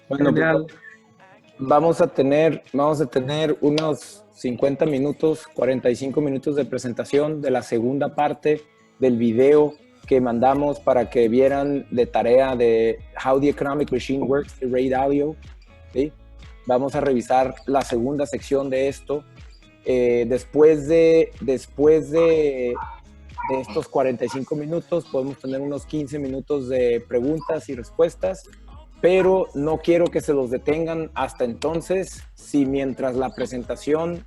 Bueno, pues Genial. vamos a tener unos 50 minutos, 45 minutos de presentación de la segunda parte del video que mandamos para que vieran de tarea de How the Economic Machine Works de Ray Dalio. ¿Sí? Vamos a revisar la segunda sección de esto. Después de estos 45 minutos podemos tener unos 15 minutos de preguntas y respuestas, pero no quiero que se los detengan hasta entonces. Si mientras la presentación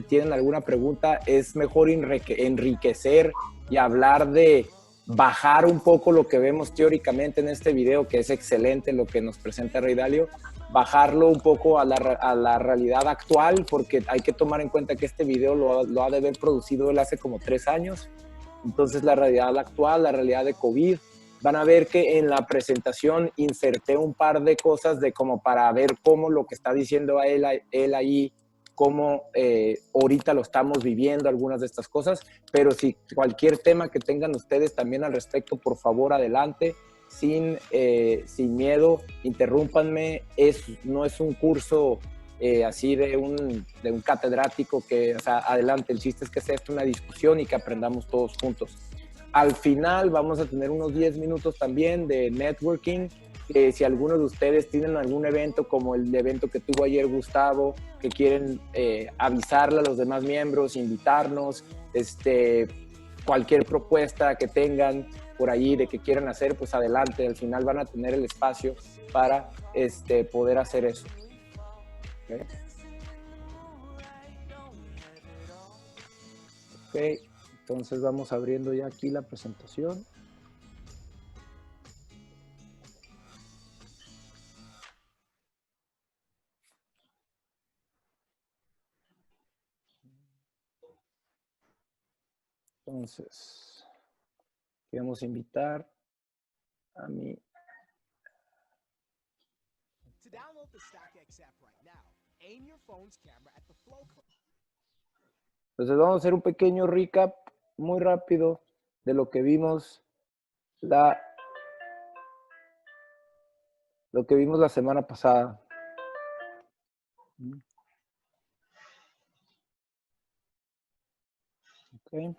tienen alguna pregunta, es mejor enriquecer y hablar de bajar un poco lo que vemos teóricamente en este video, que es excelente lo que nos presenta Ray Dalio, bajarlo un poco a la realidad actual, porque hay que tomar en cuenta que este video lo ha de haber producido él hace como 3 años. Entonces la realidad actual, la realidad de COVID, van a ver que en la presentación inserté un par de cosas de como para ver cómo lo que está diciendo a él ahí, cómo ahorita lo estamos viviendo, algunas de estas cosas, pero si cualquier tema que tengan ustedes también al respecto, por favor, adelante, sin miedo, interrúmpanme. No es un curso así de un catedrático que, o sea, adelante, el chiste es que sea esto una discusión y que aprendamos todos juntos. Al final vamos a tener unos 10 minutos también de networking. Si algunos de ustedes tienen algún evento como el evento que tuvo ayer Gustavo, que quieren avisarle a los demás miembros, invitarnos, cualquier propuesta que tengan por ahí de que quieran hacer, pues adelante. Al final van a tener el espacio para poder hacer eso. ¿Okay? Ok, entonces vamos abriendo ya aquí la presentación. Entonces, vamos a invitar a mi... Entonces vamos a hacer un pequeño recap muy rápido de lo que vimos la semana pasada. Okay.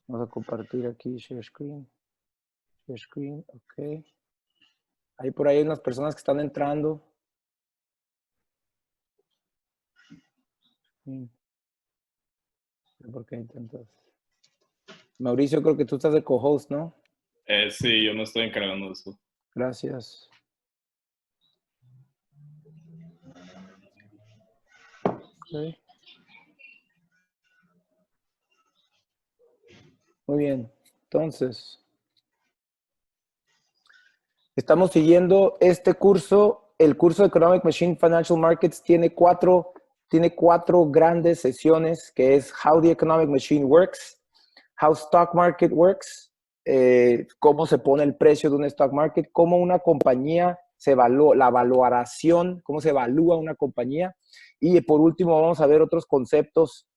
Vamos a compartir aquí share screen. Share screen, ok. Ahí por ahí hay unas personas que están entrando. ¿Por qué intentas? Mauricio, creo que tú estás de co-host, ¿no? Sí, yo me estoy encargando de eso. Gracias. Okay. Muy bien. Entonces, estamos siguiendo este curso. El curso de Economic Machine Financial Markets tiene cuatro grandes sesiones, que es How the Economic Machine Works, How Stock Market Works, cómo se pone el precio de un stock market, cómo una compañía se evalúa, la valoración, cómo se evalúa una compañía. Y por último vamos a ver otros conceptos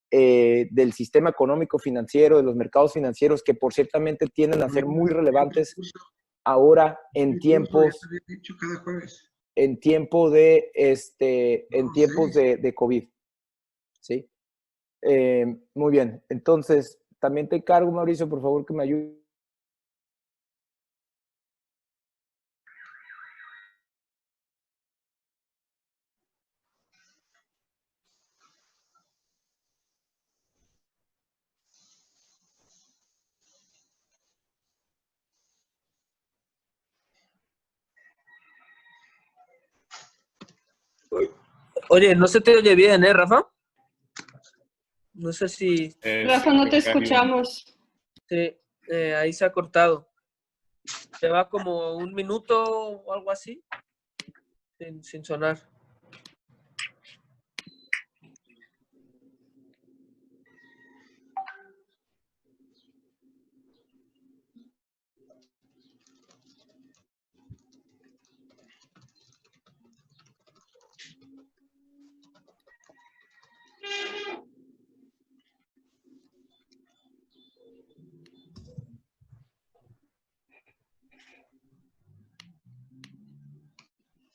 del sistema económico financiero, de los mercados financieros, que por ciertamente tienden a ser muy relevantes ahora en tiempos de COVID. ¿Sí? Muy bien. Entonces, también te encargo, Mauricio, por favor, que me ayude. Oye, no se te oye bien, Rafa? No sé si... Rafa, no te escuchamos. Sí, ahí se ha cortado. Lleva como 1 minuto o algo así, sin sonar.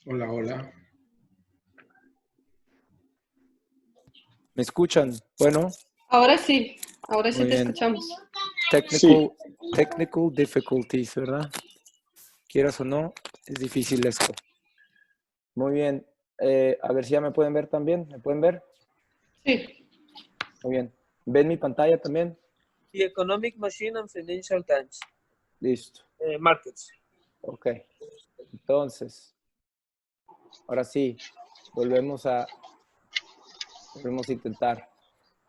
Hola, hola. ¿Me escuchan? Bueno, Ahora sí muy te bien. escuchamos. Technical difficulties, ¿verdad? Quieras o no, es difícil esto. Muy bien. A ver si ya me pueden ver también. ¿Me pueden ver? Sí, Muy bien. ¿Ven mi pantalla también? The Economic Machine and Financial Times. Listo. Markets. Ok. Entonces, ahora sí, volvemos a intentar.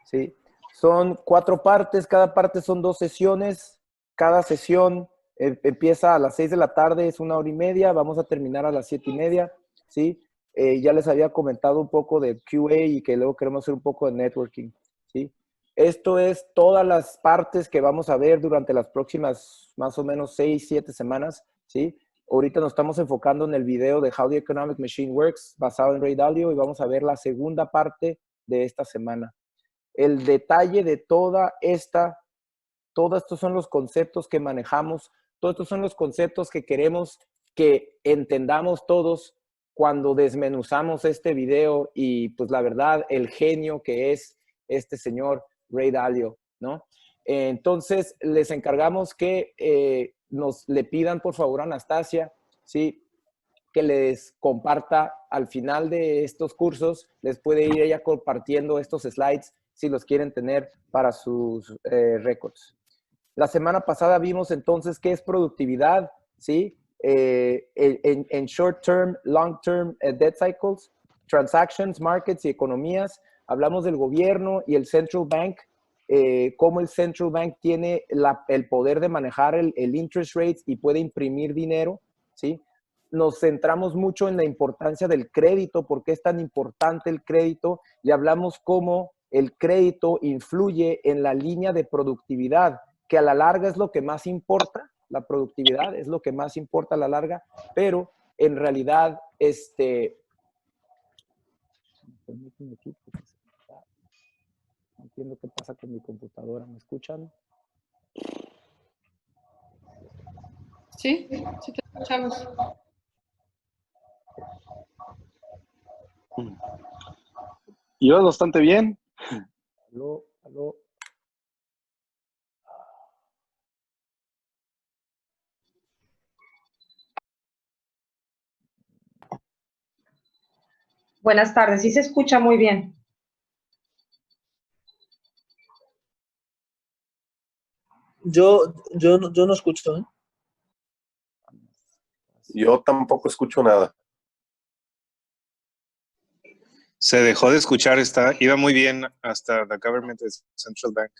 ¿Sí? Son 4 partes, cada parte son 2 sesiones. Cada sesión empieza a las 6 de la tarde, es 1 hora y media. Vamos a terminar a las 7:30. ¿Sí? Ya les había comentado un poco de QA y que luego queremos hacer un poco de networking. ¿Sí? Esto es todas las partes que vamos a ver durante las próximas más o menos 6, 7 semanas. ¿Sí? Ahorita nos estamos enfocando en el video de How the Economic Machine Works, basado en Ray Dalio, y vamos a ver la segunda parte de esta semana. El detalle de todos estos son los conceptos que manejamos, todos estos son los conceptos que queremos que entendamos todos cuando desmenuzamos este video y pues la verdad, el genio que es este señor Ray Dalio, ¿no? Entonces, les encargamos que nos le pidan por favor a Anastasia, ¿sí? Que les comparta al final de estos cursos, les puede ir ella compartiendo estos slides si los quieren tener para sus récords. La semana pasada vimos entonces qué es productividad, ¿sí? En short term, long term debt cycles, transactions, markets y economías. Hablamos del gobierno y el central bank, cómo el central bank tiene el poder de manejar el interest rates y puede imprimir dinero, ¿sí? Nos centramos mucho en la importancia del crédito, por qué es tan importante el crédito, y hablamos cómo el crédito influye en la línea de productividad, que a la larga es lo que más importa, la productividad es lo que más importa a la larga, pero en realidad, no entiendo qué pasa con mi computadora, ¿me escuchan? sí te escuchamos. Ibas bastante bien. Aló, aló. Buenas tardes, sí se escucha muy bien. Yo no escucho, ¿eh? Yo tampoco escucho nada. Se dejó de escuchar, iba muy bien hasta the government central bank.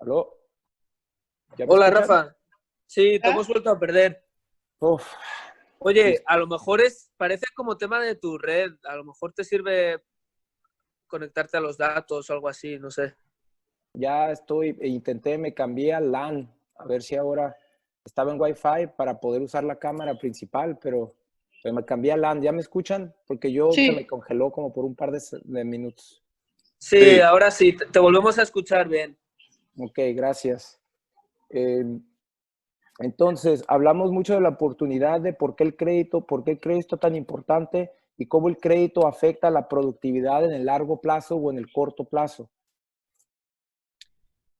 ¿Aló? ¿Ya me Hola, escuchan? Rafa. Sí, te hemos vuelto a perder. Uf, Oye, a lo mejor parece como tema de tu red. A lo mejor te sirve conectarte a los datos o algo así, no sé. ya intenté, me cambié a LAN, a ver si ahora estaba en Wi-Fi para poder usar la cámara principal, pero me cambié a LAN. ¿Ya me escuchan? Porque se me Sí, congeló como por un par de minutos. Sí, Sí. ahora sí, te volvemos a escuchar bien. Ok, gracias. Entonces, hablamos mucho de la oportunidad de por qué el crédito es tan importante y cómo el crédito afecta la productividad en el largo plazo o en el corto plazo.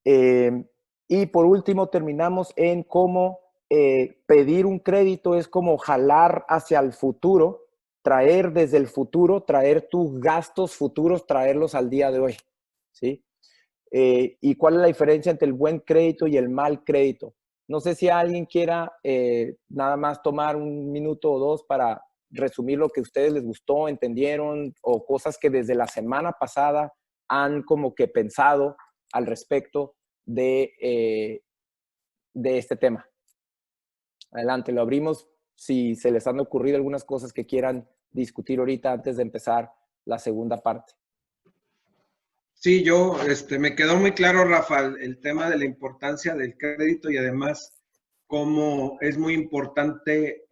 Y por último, terminamos en cómo pedir un crédito es como jalar hacia el futuro, traer desde el futuro, traer tus gastos futuros, traerlos al día de hoy, ¿sí? ¿Y cuál es la diferencia entre el buen crédito y el mal crédito? No sé si alguien quiera nada más tomar un minuto o dos para resumir lo que a ustedes les gustó, entendieron, o cosas que desde la semana pasada han como que pensado al respecto de este tema. Adelante, lo abrimos si se les han ocurrido algunas cosas que quieran discutir ahorita antes de empezar la segunda parte. Sí, yo, me quedó muy claro, Rafa, el tema de la importancia del crédito y además cómo es muy importante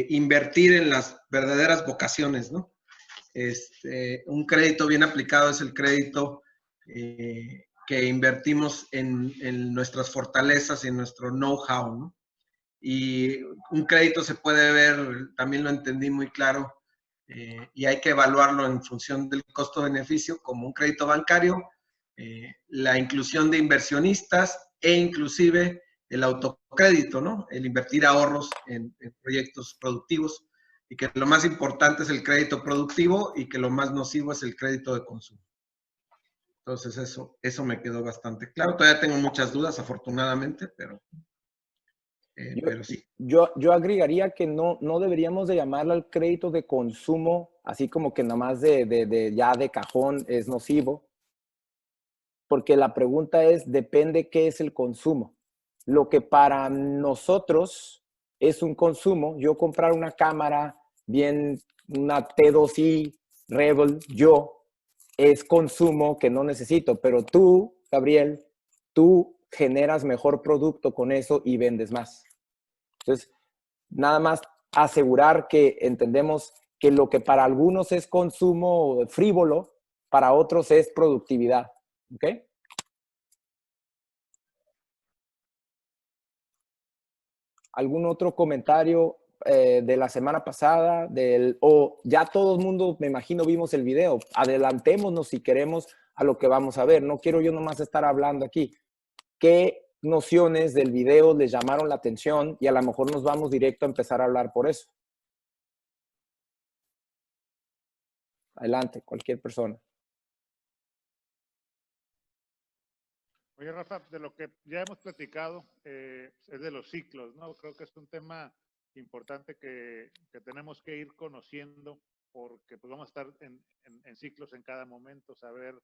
invertir en las verdaderas vocaciones, ¿no? Un crédito bien aplicado es el crédito que invertimos en nuestras fortalezas y en nuestro know-how, ¿no? Y un crédito se puede ver, también lo entendí muy claro, y hay que evaluarlo en función del costo-beneficio, como un crédito bancario, la inclusión de inversionistas e inclusive el autocrédito, ¿no? El invertir ahorros en proyectos productivos, y que lo más importante es el crédito productivo y que lo más nocivo es el crédito de consumo. Entonces eso me quedó bastante claro. Todavía tengo muchas dudas, afortunadamente, pero sí. Yo agregaría que no deberíamos de llamarlo al crédito de consumo, así como que nada más ya de cajón es nocivo, porque la pregunta es, depende qué es el consumo. Lo que para nosotros es un consumo, yo comprar una cámara, bien una T2i Rebel, es consumo que no necesito, pero tú, Gabriel, tú generas mejor producto con eso y vendes más. Entonces, nada más asegurar que entendemos que lo que para algunos es consumo frívolo, para otros es productividad. ¿Ok? ¿Algún otro comentario de la semana pasada? Ya todo el mundo, me imagino, vimos el video. Adelantémonos si queremos a lo que vamos a ver. No quiero yo nomás estar hablando aquí. ¿Qué nociones del video les llamaron la atención? Y a lo mejor nos vamos directo a empezar a hablar por eso. Adelante, cualquier persona. Oye, Rafa, de lo que ya hemos platicado es de los ciclos, ¿no? Creo que es un tema importante que tenemos que ir conociendo porque pues, vamos a estar en ciclos en cada momento, saber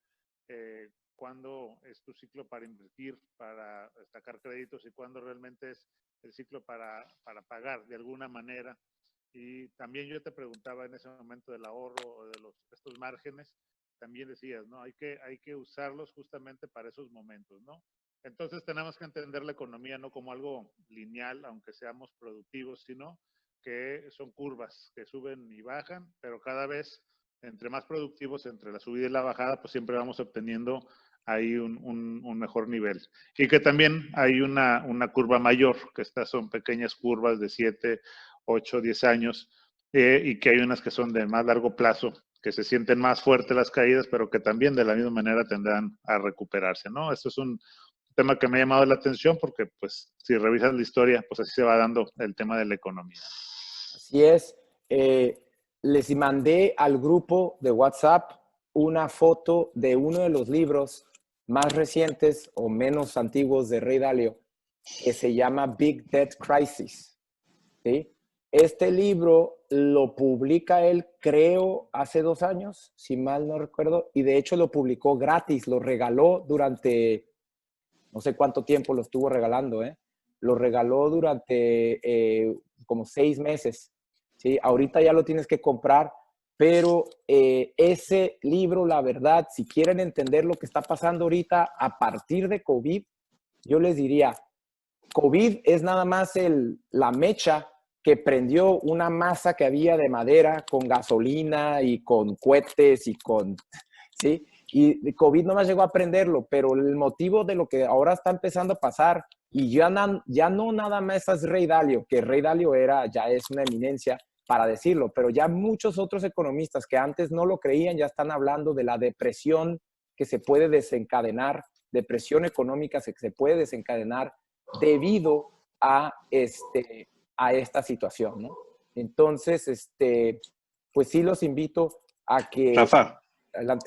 cuándo es tu ciclo para invertir, para sacar créditos y cuándo realmente es el ciclo para pagar de alguna manera. Y también yo te preguntaba en ese momento del ahorro o de estos márgenes, también decías, ¿no? Hay que usarlos justamente para esos momentos, ¿no? Entonces tenemos que entender la economía no como algo lineal, aunque seamos productivos, sino que son curvas que suben y bajan, pero cada vez entre más productivos, entre la subida y la bajada, pues siempre vamos obteniendo ahí un mejor nivel. Y que también hay una curva mayor, que estas son pequeñas curvas de 7, 8, 10 años, y que hay unas que son de más largo plazo, que se sienten más fuertes las caídas, pero que también de la misma manera tendrán a recuperarse, ¿no? Esto es un tema que me ha llamado la atención porque, pues, si revisas la historia, pues así se va dando el tema de la economía. Así es. Les mandé al grupo de WhatsApp una foto de uno de los libros más recientes o menos antiguos de Ray Dalio, que se llama Big Debt Crisis. ¿Sí? Este libro lo publica él, creo, hace 2 años, si mal no recuerdo, y de hecho lo publicó gratis, lo regaló durante, no sé cuánto tiempo lo estuvo regalando, lo regaló durante como 6 meses, ¿sí? Ahorita ya lo tienes que comprar, pero ese libro, la verdad, si quieren entender lo que está pasando ahorita a partir de COVID, yo les diría, COVID es nada más la mecha que prendió una masa que había de madera con gasolina y con cohetes y ¿sí? Y COVID no más llegó a prenderlo, pero el motivo de lo que ahora está empezando a pasar, y ya no nada más es Ray Dalio, que Ray Dalio ya es una eminencia para decirlo, pero ya muchos otros economistas que antes no lo creían ya están hablando de la depresión que se puede desencadenar, depresión económica que se puede desencadenar debido a esta situación, ¿no? Entonces, pues sí los invito a que... Rafa. Adelante.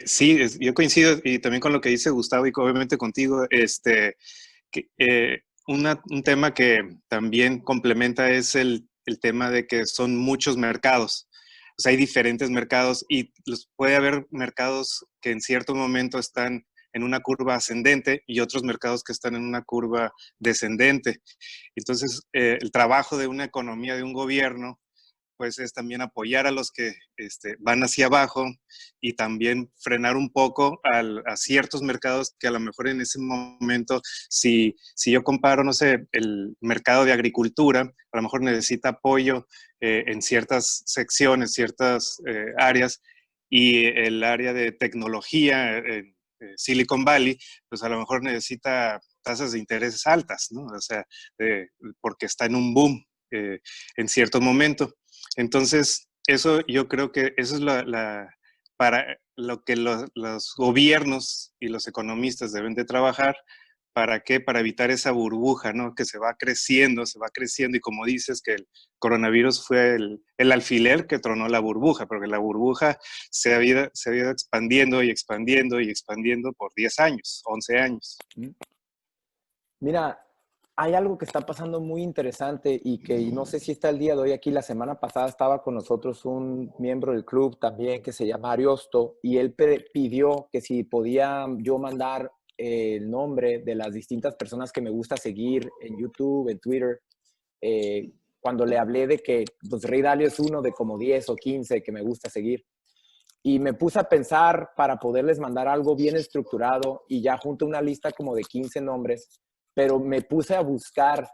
Sí, yo coincido y también con lo que dice Gustavo y obviamente contigo, un tema que también complementa es el tema de que son muchos mercados. O sea, hay diferentes mercados y puede haber mercados que en cierto momento están en una curva ascendente y otros mercados que están en una curva descendente. Entonces, el trabajo de una economía, de un gobierno, pues es también apoyar a los que van hacia abajo y también frenar un poco a ciertos mercados que a lo mejor en ese momento, si yo comparo, no sé, el mercado de agricultura, a lo mejor necesita apoyo en ciertas secciones, ciertas áreas, y el área de tecnología en Silicon Valley, pues a lo mejor necesita tasas de intereses altas, ¿no? O sea, porque está en un boom en cierto momento. Entonces, eso yo creo que eso es para lo que los gobiernos y los economistas deben de trabajar. ¿Para qué? Para evitar esa burbuja, ¿no? Que se va creciendo, y como dices, que el coronavirus fue el alfiler que tronó la burbuja, porque la burbuja se ha ido expandiendo y expandiendo y expandiendo por 10 años, 11 años. Mira, hay algo que está pasando muy interesante y que no sé si está el día de hoy aquí. La semana pasada estaba con nosotros un miembro del club también que se llama Ariosto y él pidió que si podía yo mandar el nombre de las distintas personas que me gusta seguir en YouTube, en Twitter, cuando le hablé de que pues, Ray Dalio es uno de como 10 o 15 que me gusta seguir. Y me puse a pensar para poderles mandar algo bien estructurado y ya junto a una lista como de 15 nombres, pero me puse a buscar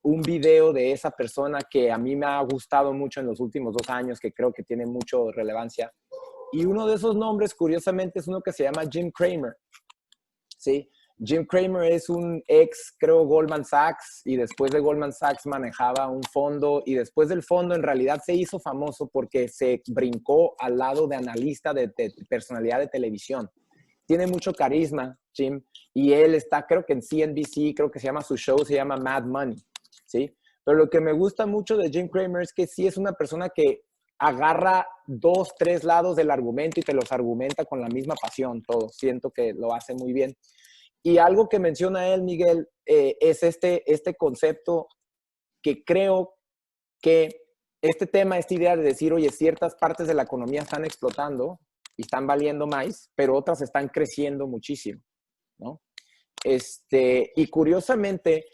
un video de esa persona que a mí me ha gustado mucho en los últimos 2 años, que creo que tiene mucha relevancia. Y uno de esos nombres, curiosamente, es uno que se llama Jim Cramer. ¿Sí? Jim Cramer es un ex, creo, Goldman Sachs, y después de Goldman Sachs manejaba un fondo, y después del fondo en realidad se hizo famoso porque se brincó al lado de analista de personalidad de televisión. Tiene mucho carisma, Jim, y él está, creo que en CNBC, creo que se llama su show, se llama Mad Money, ¿sí? Pero lo que me gusta mucho de Jim Cramer es que sí es una persona que agarra 2, 3 lados del argumento y te los argumenta con la misma pasión, todo. Siento que lo hace muy bien. Y algo que menciona él, Miguel, es este concepto que creo que este tema, esta idea de decir, oye, ciertas partes de la economía están explotando y están valiendo más, pero otras están creciendo muchísimo, ¿no? Y curiosamente,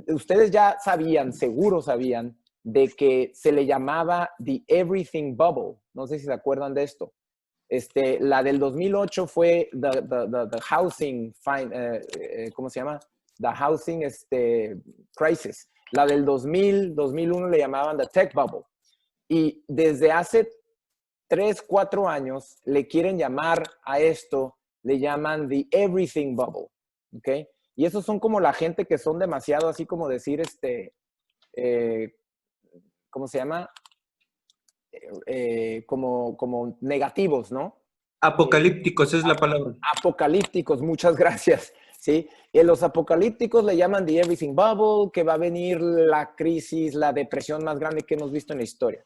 ustedes ya sabían, seguro sabían, de que se le llamaba The Everything Bubble. No sé si se acuerdan de esto. La del 2008 fue the Housing, ¿cómo se llama? The Housing Crisis. La del 2001 le llamaban the Tech Bubble. Y desde hace 3, 4 años le quieren llamar a esto, le llaman the Everything Bubble. ¿Ok? Y esos son como la gente que son demasiado así como decir, ¿cómo se llama? Como negativos, ¿no? Apocalípticos es la palabra. Apocalípticos, muchas gracias. ¿Sí? Y los apocalípticos le llaman the Everything Bubble, que va a venir la crisis, la depresión más grande que hemos visto en la historia.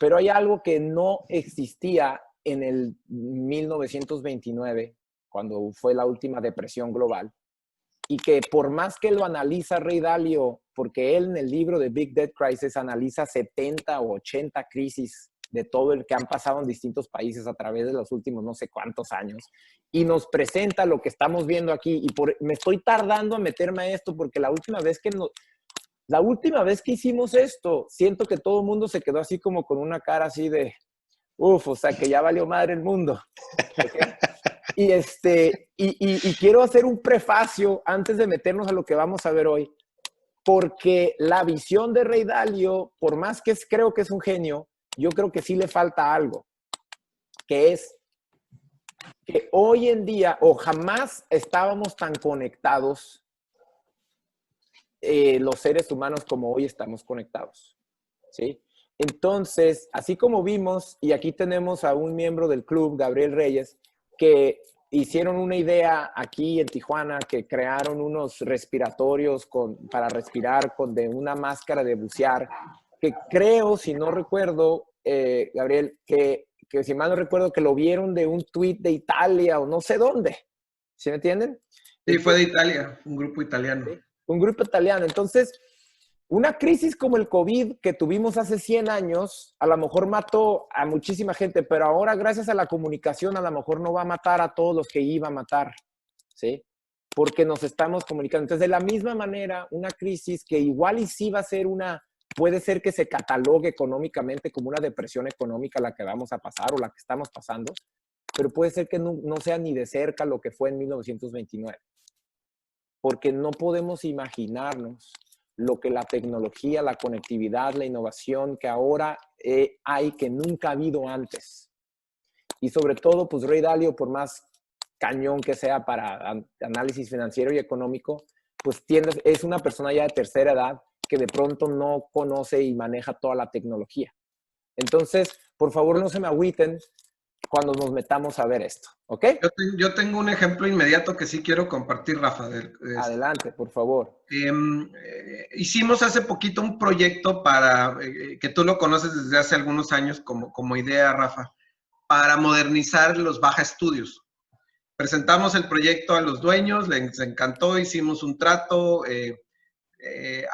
Pero hay algo que no existía en el 1929, cuando fue la última depresión global, y que por más que lo analiza Ray Dalio, porque él en el libro de Big Debt Crisis analiza 70 o 80 crisis de todo el que han pasado en distintos países a través de los últimos no sé cuántos años, y nos presenta lo que estamos viendo aquí, y me estoy tardando a meterme a esto, porque la última vez que hicimos esto, siento que todo el mundo se quedó así como con una cara así de, o sea, que ya valió madre el mundo. ¿Okay? Y quiero hacer un prefacio antes de meternos a lo que vamos a ver hoy, porque la visión de Ray Dalio, por más que creo que es un genio, yo creo que sí le falta algo, que es que hoy en día, o jamás estábamos tan conectados los seres humanos como hoy estamos conectados, ¿sí? Entonces, así como vimos, y aquí tenemos a un miembro del club, Gabriel Reyes, que hicieron una idea aquí en Tijuana, que crearon unos respiratorios para respirar de una máscara de bucear, que creo, si no recuerdo, Gabriel, que si mal no recuerdo, que lo vieron de un tuit de Italia o no sé dónde. ¿Sí me entienden? Sí, fue de Italia, un grupo italiano. ¿Sí? Un grupo italiano. Entonces, Una crisis como el COVID que tuvimos hace 100 años, a lo mejor mató a muchísima gente, pero ahora gracias a la comunicación a lo mejor no va a matar a todos los que iba a matar, ¿sí? Porque nos estamos comunicando. Entonces, de la misma manera, una crisis que igual y sí va a ser puede ser que se catalogue económicamente como una depresión económica la que vamos a pasar o la que estamos pasando, pero puede ser que no sea ni de cerca lo que fue en 1929. Porque no podemos imaginarnos lo que la tecnología, la conectividad, la innovación que ahora hay que nunca ha habido antes. Y sobre todo, pues Ray Dalio, por más cañón que sea para análisis financiero y económico, pues es una persona ya de tercera edad que de pronto no conoce y maneja toda la tecnología. Entonces, por favor, no se me agüiten cuando nos metamos a ver esto, ¿ok? Yo tengo un ejemplo inmediato que sí quiero compartir, Rafa. Adelante, por favor. Hicimos hace poquito un proyecto para, que tú lo conoces desde hace algunos años como idea, Rafa, para modernizar los Baja Estudios. Presentamos el proyecto a los dueños, les encantó, hicimos un trato,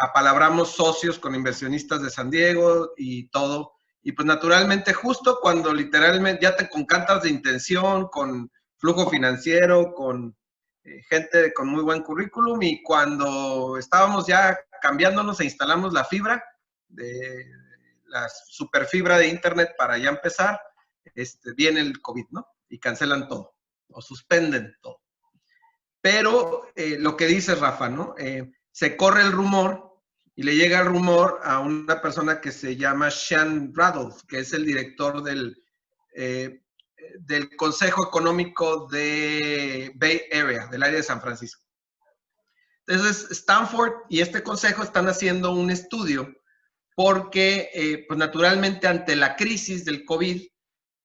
apalabramos socios con inversionistas de San Diego y todo. Y pues naturalmente justo cuando literalmente ya con cartas de intención, con flujo financiero, con gente con muy buen currículum, y cuando estábamos ya cambiándonos e instalamos la fibra, la superfibra de internet para ya empezar, viene el COVID, ¿no? Y cancelan todo, o suspenden todo. Pero lo que dice Rafa, ¿no? Se corre el rumor, y le llega el rumor a una persona que se llama Sean Radolf, que es el director del Consejo Económico de Bay Area, del área de San Francisco. Entonces, Stanford y este consejo están haciendo un estudio porque, pues naturalmente, ante la crisis del COVID,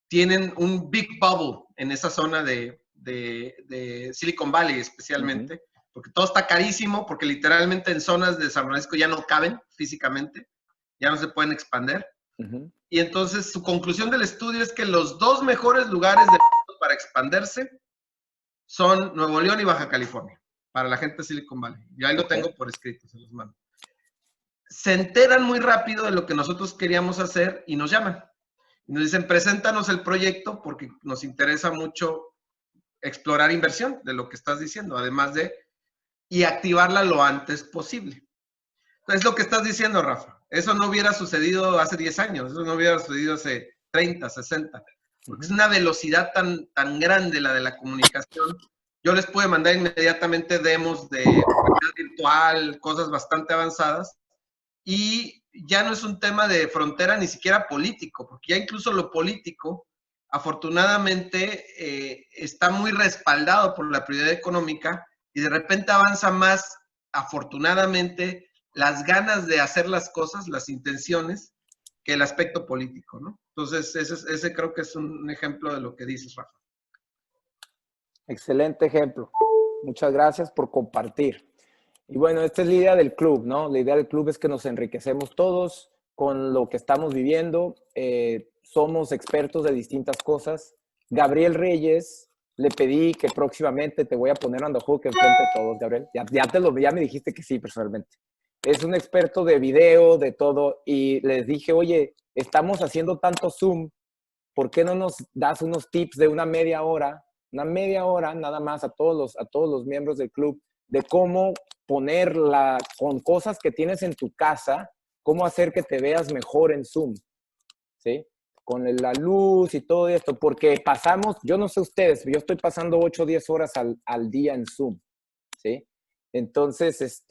tienen un big bubble en esa zona de Silicon Valley especialmente. Porque todo está carísimo, porque literalmente en zonas de San Francisco ya no caben físicamente, ya no se pueden expandir. Y entonces su conclusión del estudio es que los dos mejores lugares para expandirse son Nuevo León y Baja California, para la gente de Silicon Valley. Yo ahí lo tengo por escrito, se los mando. Se enteran muy rápido de lo que nosotros queríamos hacer y nos llaman. Y nos dicen, preséntanos el proyecto porque nos interesa mucho explorar inversión de lo que estás diciendo, además de y activarla lo antes posible. Es lo que estás diciendo, Rafa. Eso no hubiera sucedido hace 10 años, eso no hubiera sucedido hace 30, 60. Porque es una velocidad tan grande la de la comunicación. Yo les pude mandar inmediatamente demos de realidad virtual, cosas bastante avanzadas, y ya no es un tema de frontera ni siquiera político, porque ya incluso lo político, afortunadamente, está muy respaldado por la prioridad económica, y de repente avanza más, afortunadamente, las ganas de hacer las cosas, las intenciones, que el aspecto político, ¿no? Entonces, ese creo que es un ejemplo de lo que dices, Rafa. Excelente ejemplo. Muchas gracias por compartir. Y bueno, esta es la idea del club, ¿no? La idea del club es que nos enriquecemos todos con lo que estamos viviendo. Somos expertos de distintas cosas. Gabriel Reyes, le pedí que próximamente te voy a poner on the hook enfrente de todos, Gabriel. Ya me dijiste que sí, personalmente. Es un experto de video, de todo, y les dije, oye, estamos haciendo tanto Zoom, ¿por qué no nos das unos tips de una media hora nada más a todos los miembros del club, de cómo ponerla con cosas que tienes en tu casa, cómo hacer que te veas mejor en Zoom, ¿sí? Con la luz y todo esto, porque pasamos, yo no sé ustedes, yo estoy pasando 8 o 10 horas al día en Zoom, ¿sí? Entonces,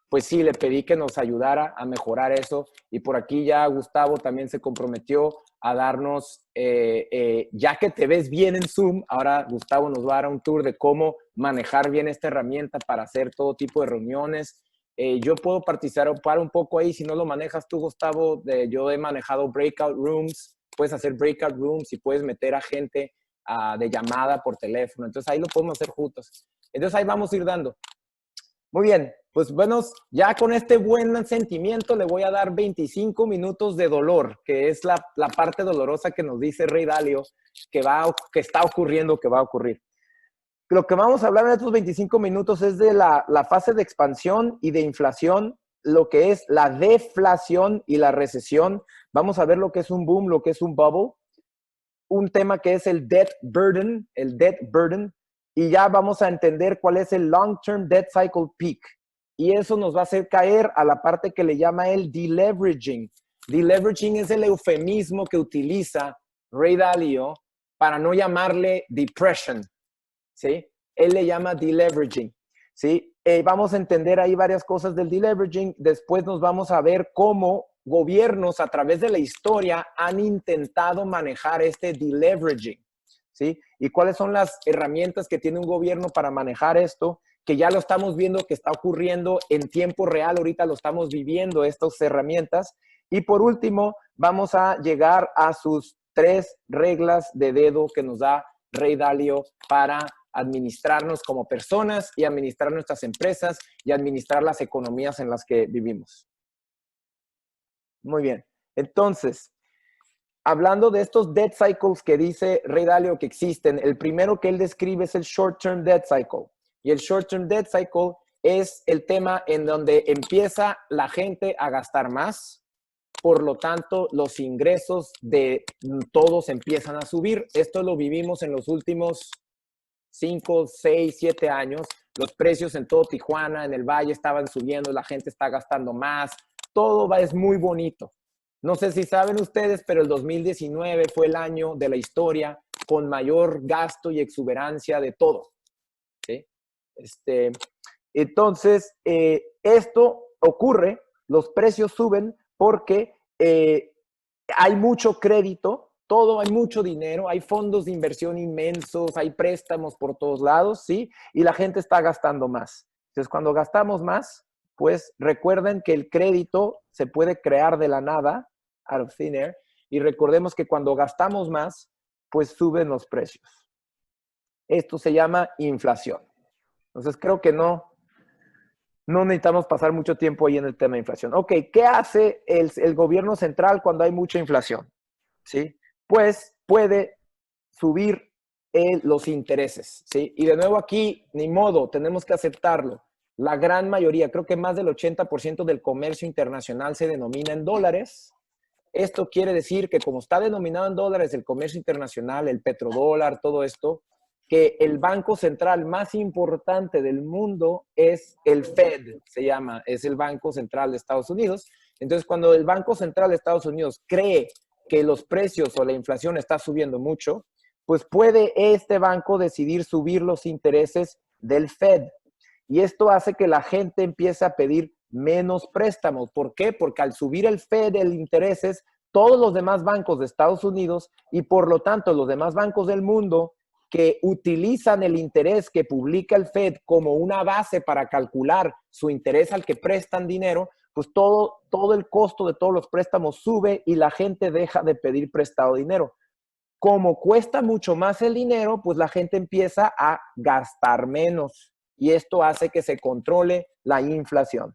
pues sí, le pedí que nos ayudara a mejorar eso, y por aquí ya Gustavo también se comprometió a darnos, ya que te ves bien en Zoom, ahora Gustavo nos va a dar un tour de cómo manejar bien esta herramienta para hacer todo tipo de reuniones. Yo puedo participar un poco ahí, si no lo manejas tú, Gustavo. Yo he manejado breakout rooms, puedes hacer breakout rooms y puedes meter a gente de llamada por teléfono. Entonces ahí lo podemos hacer juntos. Entonces ahí vamos a ir dando. Muy bien, pues bueno, ya con este buen sentimiento le voy a dar 25 minutos de dolor, que es la parte dolorosa que nos dice Ray Dalio que está ocurriendo, que va a ocurrir. Lo que vamos a hablar en estos 25 minutos es de la fase de expansión y de inflación lo que es la deflación y la recesión. Vamos a ver lo que es un boom, lo que es un bubble. Un tema que es el debt burden, y ya vamos a entender cuál es el long-term debt cycle peak. Y eso nos va a hacer caer a la parte que le llama el deleveraging. Deleveraging es el eufemismo que utiliza Ray Dalio para no llamarle depression, ¿sí? Él le llama deleveraging, ¿sí? Vamos a entender ahí varias cosas del deleveraging. Después nos vamos a ver cómo gobiernos a través de la historia han intentado manejar este deleveraging, ¿sí? Y cuáles son las herramientas que tiene un gobierno para manejar esto, que ya lo estamos viendo que está ocurriendo en tiempo real, ahorita lo estamos viviendo, estas herramientas. Y por último, vamos a llegar a sus 3 reglas de dedo que nos da Ray Dalio para administrarnos como personas y administrar nuestras empresas y administrar las economías en las que vivimos. Muy bien. Entonces, hablando de estos debt cycles que dice Ray Dalio que existen, el primero que él describe es el short-term debt cycle. Y el short-term debt cycle es el tema en donde empieza la gente a gastar más. Por lo tanto, los ingresos de todos empiezan a subir. Esto lo vivimos en los últimos 5, 6, 7 años. Los precios en todo Tijuana, en el Valle, estaban subiendo, la gente está gastando más. Todo es muy bonito. No sé si saben ustedes, pero el 2019 fue el año de la historia con mayor gasto y exuberancia de todo, ¿sí? Entonces, esto ocurre, los precios suben porque hay mucho crédito, hay mucho dinero, hay fondos de inversión inmensos, hay préstamos por todos lados, ¿sí? Y la gente está gastando más. Entonces, cuando gastamos más, pues recuerden que el crédito se puede crear de la nada, out of thin air, y recordemos que cuando gastamos más, pues suben los precios. Esto se llama inflación. Entonces, creo que no necesitamos pasar mucho tiempo ahí en el tema de inflación. Ok, ¿qué hace el gobierno central cuando hay mucha inflación? ¿Sí? Pues puede subir los intereses, ¿sí? Y de nuevo aquí, ni modo, tenemos que aceptarlo. La gran mayoría, creo que más del 80% del comercio internacional se denomina en dólares. Esto quiere decir que como está denominado en dólares el comercio internacional, el petrodólar, todo esto, que el banco central más importante del mundo es el Fed, se llama, es el Banco Central de Estados Unidos. Entonces, cuando el Banco Central de Estados Unidos cree que los precios o la inflación está subiendo mucho, pues puede este banco decidir subir los intereses del Fed. Y esto hace que la gente empiece a pedir menos préstamos. ¿Por qué? Porque al subir el Fed el intereses, todos los demás bancos de Estados Unidos y por lo tanto los demás bancos del mundo que utilizan el interés que publica el Fed como una base para calcular su interés al que prestan dinero, pues todo el costo de todos los préstamos sube y la gente deja de pedir prestado dinero. Como cuesta mucho más el dinero, pues la gente empieza a gastar menos y esto hace que se controle la inflación.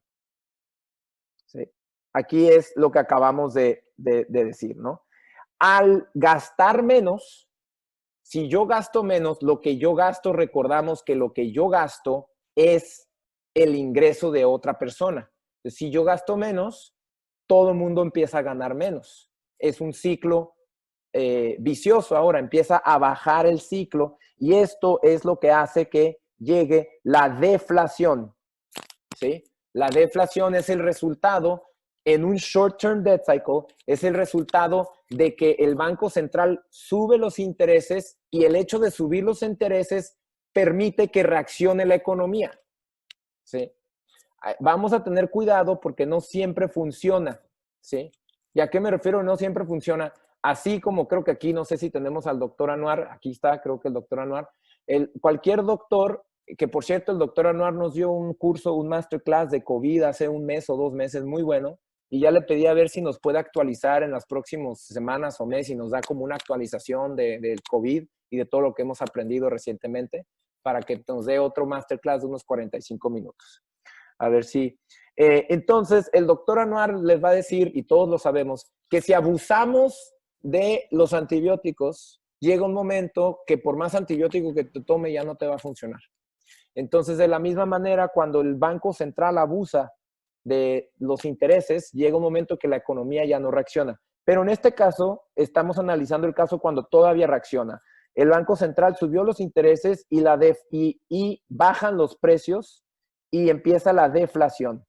¿Sí? Aquí es lo que acabamos de decir, ¿no? Al gastar menos, si yo gasto menos, lo que yo gasto, recordamos que lo que yo gasto es el ingreso de otra persona. Entonces, si yo gasto menos, todo el mundo empieza a ganar menos. Es un ciclo vicioso ahora, empieza a bajar el ciclo y esto es lo que hace que llegue la deflación, ¿sí? La deflación es el resultado en un short-term debt cycle, es el resultado de que el Banco Central sube los intereses y el hecho de subir los intereses permite que reaccione la economía, ¿sí? Vamos a tener cuidado porque no siempre funciona, ¿sí? ¿Y a qué me refiero? No siempre funciona. Así como creo que aquí, no sé si tenemos al doctor Anuar, aquí está, creo que el doctor Anuar, cualquier doctor, que por cierto el doctor Anuar nos dio un curso, un masterclass de COVID hace un mes o 2 meses, muy bueno, y ya le pedí a ver si nos puede actualizar en las próximas semanas o meses y nos da como una actualización del COVID y de todo lo que hemos aprendido recientemente para que nos dé otro masterclass de unos 45 minutos. A ver si... entonces, el doctor Anuar les va a decir, y todos lo sabemos, que si abusamos de los antibióticos, llega un momento que por más antibiótico que te tome ya no te va a funcionar. Entonces, de la misma manera, cuando el Banco Central abusa de los intereses, llega un momento que la economía ya no reacciona. Pero en este caso, estamos analizando el caso cuando todavía reacciona. El Banco Central subió los intereses y bajan los precios y empieza la deflación.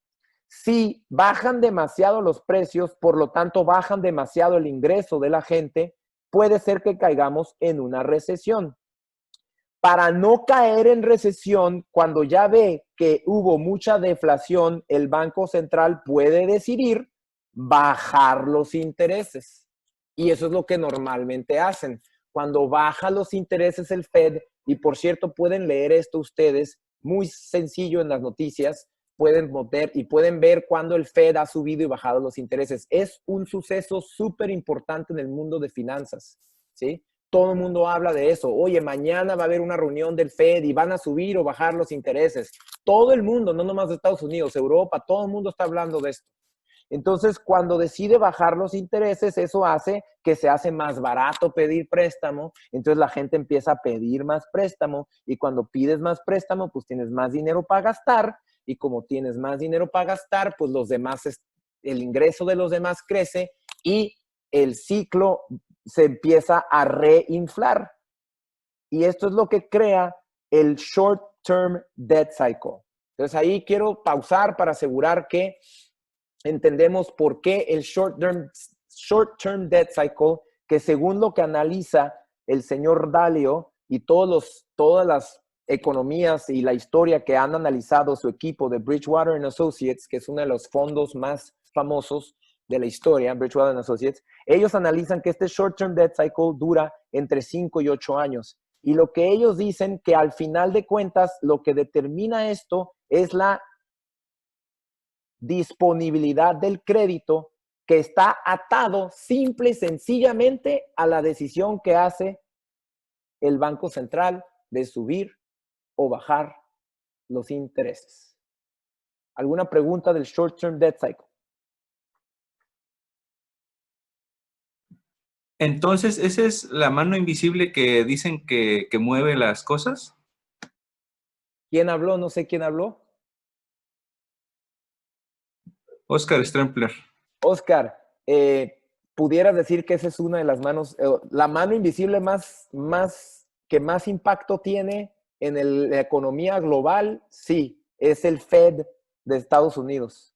Si bajan demasiado los precios, por lo tanto bajan demasiado el ingreso de la gente, puede ser que caigamos en una recesión. Para no caer en recesión, cuando ya ve que hubo mucha deflación, el Banco Central puede decidir bajar los intereses. Y eso es lo que normalmente hacen. Cuando baja los intereses el Fed, y por cierto, pueden leer esto ustedes, muy sencillo en las noticias, pueden ver cuando el Fed ha subido y bajado los intereses. Es un suceso súper importante en el mundo de finanzas, ¿sí? Todo el mundo habla de eso. Oye, mañana va a haber una reunión del Fed y van a subir o bajar los intereses. Todo el mundo, no nomás de Estados Unidos, Europa, todo el mundo está hablando de esto. Entonces, cuando decide bajar los intereses, eso hace que se hace más barato pedir préstamo. Entonces, la gente empieza a pedir más préstamo y cuando pides más préstamo, pues tienes más dinero para gastar y como tienes más dinero para gastar, pues el ingreso de los demás crece y el ciclo se empieza a reinflar. Y esto es lo que crea el short-term debt cycle. Entonces, ahí quiero pausar para asegurar que entendemos por qué el short-term debt cycle, que según lo que analiza el señor Dalio y todas las economías y la historia que han analizado su equipo de Bridgewater Associates, que es uno de los fondos más famosos de la historia, Bridgewater Associates, ellos analizan que este short-term debt cycle dura entre 5 y 8 años. Y lo que ellos dicen que al final de cuentas, lo que determina esto es la disponibilidad del crédito que está atado simple y sencillamente a la decisión que hace el Banco Central de subir o bajar los intereses. ¿Alguna pregunta del short-term debt cycle? Entonces, ¿esa es la mano invisible que dicen que mueve las cosas? ¿Quién habló? No sé quién habló. Oscar Strempler. Oscar, ¿pudieras decir que esa es una de las manos, la mano invisible que más impacto tiene en la economía global? Sí, es el Fed de Estados Unidos.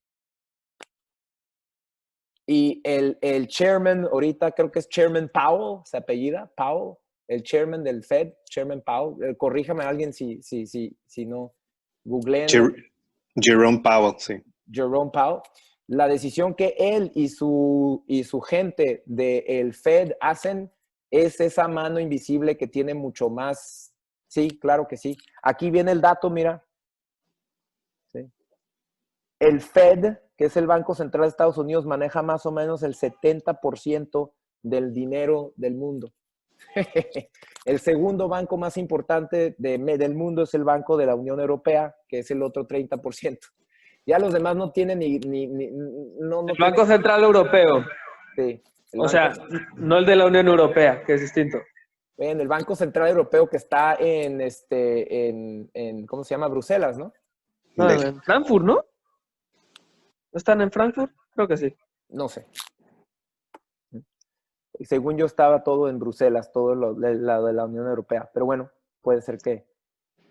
Y el chairman, ahorita creo que es Chairman Powell, se apellida Powell, el chairman del Fed, Chairman Powell. Corríjame a alguien si no, googleen. Jerome Powell, sí. Jerome Powell. La decisión que él y su gente del Fed hacen es esa mano invisible que tiene mucho más. Sí, claro que sí. Aquí viene el dato, mira. Sí. El Fed, que es el Banco Central de Estados Unidos, maneja más o menos el 70% del dinero del mundo. El segundo banco más importante del mundo es el Banco de la Unión Europea, que es el otro 30%. Ya los demás no tienen no el Banco Central Europeo. Sí. O sea, no el de la Unión Europea, que es distinto. En el Banco Central Europeo que está en ¿cómo se llama? Bruselas, ¿no? No, en Frankfurt, ¿no? ¿No están en Frankfurt? Creo que sí. No sé. Según yo estaba todo en Bruselas, todo lo de la Unión Europea. Pero bueno, puede ser que...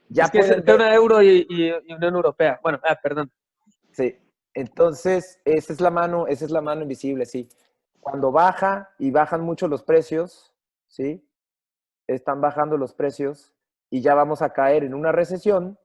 Ya es que es entre una euro y Unión Europea. Bueno, perdón. Sí. Entonces, esa es la mano invisible, sí. Cuando baja y bajan mucho los precios, ¿sí? Están bajando los precios y ya vamos a caer en una recesión,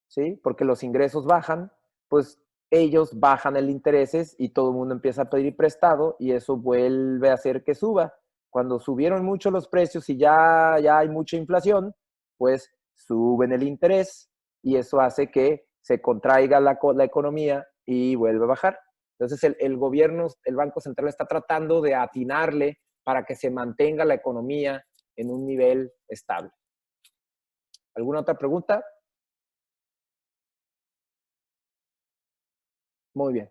¿sí? Porque los ingresos bajan, pues ellos bajan el intereses y todo el mundo empieza a pedir prestado y eso vuelve a hacer que suba. Cuando subieron mucho los precios y ya hay mucha inflación, pues suben el interés y eso hace que se contraiga la economía y vuelve a bajar. Entonces el gobierno, el Banco Central está tratando de atinarle para que se mantenga la economía en un nivel estable. ¿Alguna otra pregunta? Muy bien.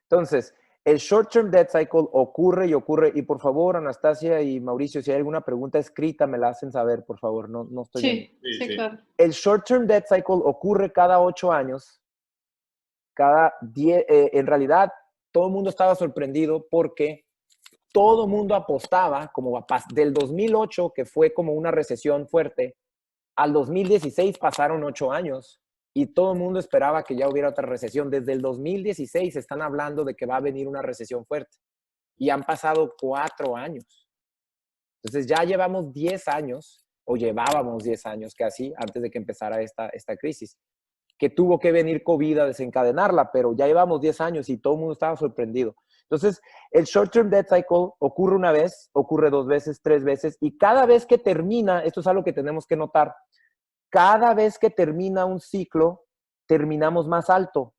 Entonces, el short-term debt cycle ocurre, y por favor, Anastasia y Mauricio, si hay alguna pregunta escrita, me la hacen saber, por favor, no estoy viendo. Sí, claro. El short-term debt cycle ocurre cada 8 años, En realidad, todo el mundo estaba sorprendido porque todo el mundo apostaba, como del 2008, que fue como una recesión fuerte, al 2016 pasaron 8 años y todo el mundo esperaba que ya hubiera otra recesión. Desde el 2016 están hablando de que va a venir una recesión fuerte y han pasado 4 años. Entonces ya llevamos 10 años, o llevábamos 10 años casi, antes de que empezara esta crisis, que tuvo que venir COVID a desencadenarla, pero ya llevamos 10 años y todo el mundo estaba sorprendido. Entonces, el short-term debt cycle ocurre una vez, ocurre 2 veces, 3 veces, y cada vez que termina, esto es algo que tenemos que notar, cada vez que termina un ciclo, terminamos más alto,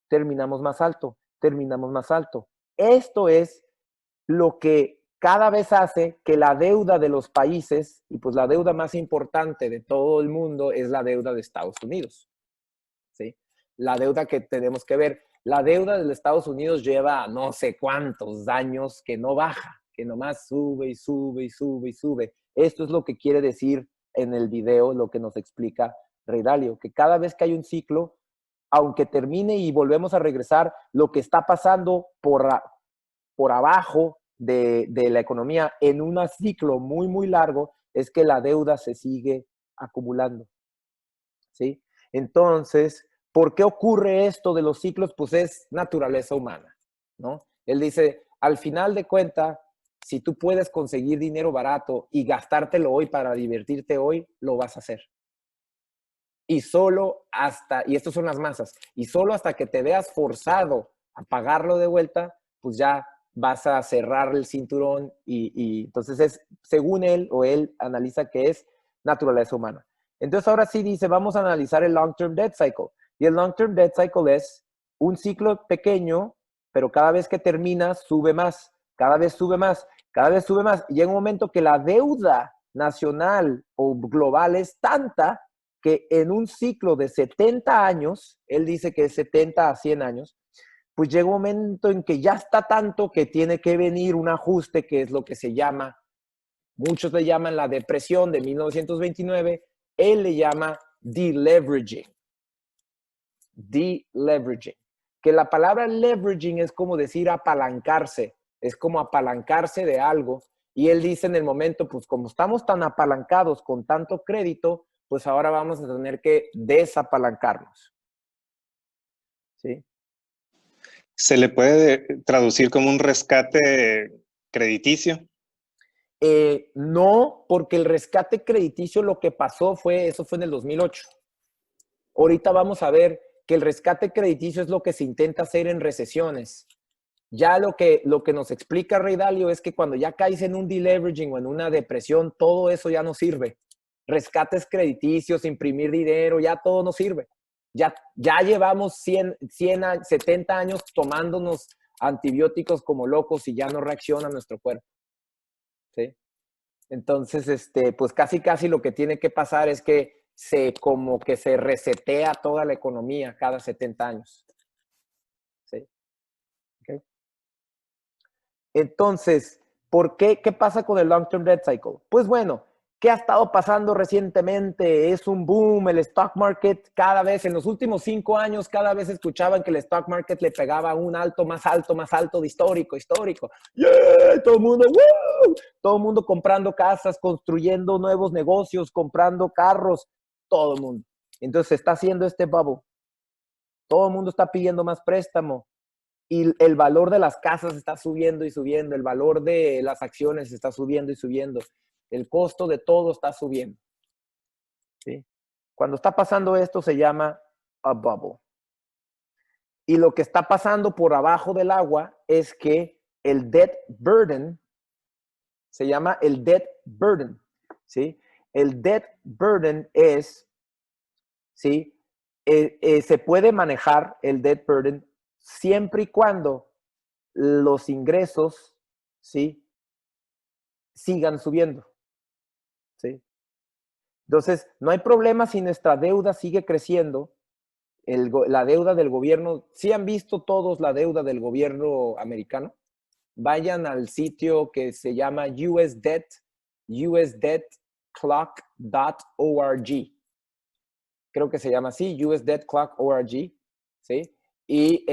terminamos más alto, terminamos más alto. Esto es lo que cada vez hace que la deuda de los países, y pues la deuda más importante de todo el mundo es la deuda de Estados Unidos, ¿sí? La deuda que tenemos que ver. La deuda de Estados Unidos lleva no sé cuántos años que no baja, que nomás sube y sube y sube y sube. Esto es lo que quiere decir en el video, lo que nos explica Ray Dalio, que cada vez que hay un ciclo, aunque termine y volvemos a regresar, lo que está pasando por abajo de la economía en un ciclo muy, muy largo es que la deuda se sigue acumulando, ¿sí? Entonces, ¿por qué ocurre esto de los ciclos? Pues es naturaleza humana, ¿no? Él dice, al final de cuentas, si tú puedes conseguir dinero barato y gastártelo hoy para divertirte hoy, lo vas a hacer. Y estas son las masas, y solo hasta que te veas forzado a pagarlo de vuelta, pues ya vas a cerrar el cinturón y entonces según él analiza que es naturaleza humana. Entonces ahora sí dice, vamos a analizar el long-term debt cycle. Y el long-term debt cycle es un ciclo pequeño, pero cada vez que termina sube más, cada vez sube más, cada vez sube más. Y llega un momento que la deuda nacional o global es tanta que en un ciclo de 70 años, él dice que es 70 a 100 años, pues llega un momento en que ya está tanto que tiene que venir un ajuste, que es lo que se llama, muchos le llaman la depresión de 1929, él le llama deleveraging. Deleveraging. Que la palabra leveraging es como decir apalancarse, es como apalancarse de algo. Y él dice en el momento, pues como estamos tan apalancados con tanto crédito, pues ahora vamos a tener que desapalancarnos. ¿Sí? ¿Se le puede traducir como un rescate crediticio? No, porque el rescate crediticio lo que pasó eso fue en el 2008. Ahorita vamos a ver que el rescate crediticio es lo que se intenta hacer en recesiones. Ya lo que nos explica Ray Dalio es que cuando ya caes en un deleveraging o en una depresión, todo eso ya no sirve. Rescates crediticios, imprimir dinero, ya todo no sirve. Ya llevamos 70 años tomándonos antibióticos como locos y ya no reacciona nuestro cuerpo. ¿Sí? Entonces, pues casi lo que tiene que pasar es que como que se resetea toda la economía cada 70 años. ¿Sí? Okay. Entonces, ¿qué pasa con el long-term debt cycle? Pues bueno, ¿qué ha estado pasando recientemente? Es un boom, el stock market cada vez, en los últimos 5 años, cada vez escuchaban que el stock market le pegaba un alto, más alto de histórico. ¡Yeah! Todo el mundo, ¡woo! Todo el mundo comprando casas, construyendo nuevos negocios, comprando carros, todo el mundo. Entonces se está haciendo este bubble. Todo el mundo está pidiendo más préstamo. Y el valor de las casas está subiendo y subiendo, el valor de las acciones está subiendo y subiendo. El costo de todo está subiendo. ¿Sí? Cuando está pasando esto se llama a bubble. Y lo que está pasando por abajo del agua es que el debt burden se llama el debt burden. ¿Sí? El debt burden es, ¿sí? Se puede manejar el debt burden siempre y cuando los ingresos, ¿sí?, sigan subiendo. ¿Sí? Entonces, no hay problema si nuestra deuda sigue creciendo. La deuda del gobierno, ¿sí han visto todos la deuda del gobierno americano? Vayan al sitio que se llama usdebtclock.org. Creo que se llama así, usdebtclock.org. ¿sí? Y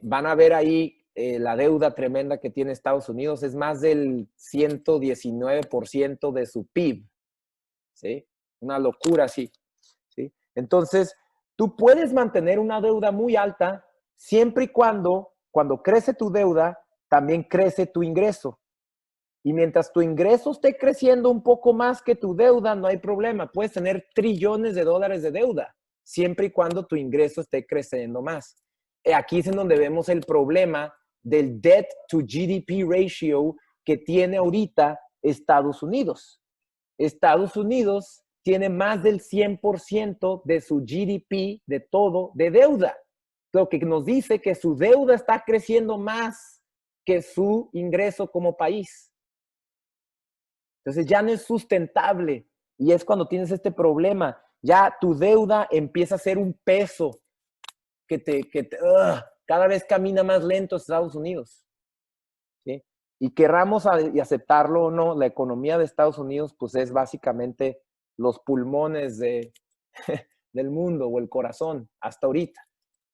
van a ver ahí la deuda tremenda que tiene Estados Unidos, es más del 119% de su PIB, ¿sí? Una locura así, ¿sí? Entonces, tú puedes mantener una deuda muy alta siempre y cuando crece tu deuda, también crece tu ingreso. Y mientras tu ingreso esté creciendo un poco más que tu deuda, no hay problema. Puedes tener trillones de dólares de deuda, siempre y cuando tu ingreso esté creciendo más. Aquí es en donde vemos el problema del debt to GDP ratio que tiene ahorita Estados Unidos. Estados Unidos tiene más del 100% de su GDP, de todo, de deuda. Lo que nos dice que su deuda está creciendo más que su ingreso como país. Entonces ya no es sustentable y es cuando tienes este problema. Ya tu deuda empieza a ser un peso que cada vez camina más lento Estados Unidos, ¿sí? Y querramos y aceptarlo o no, la economía de Estados Unidos pues es básicamente los pulmones del mundo o el corazón hasta ahorita.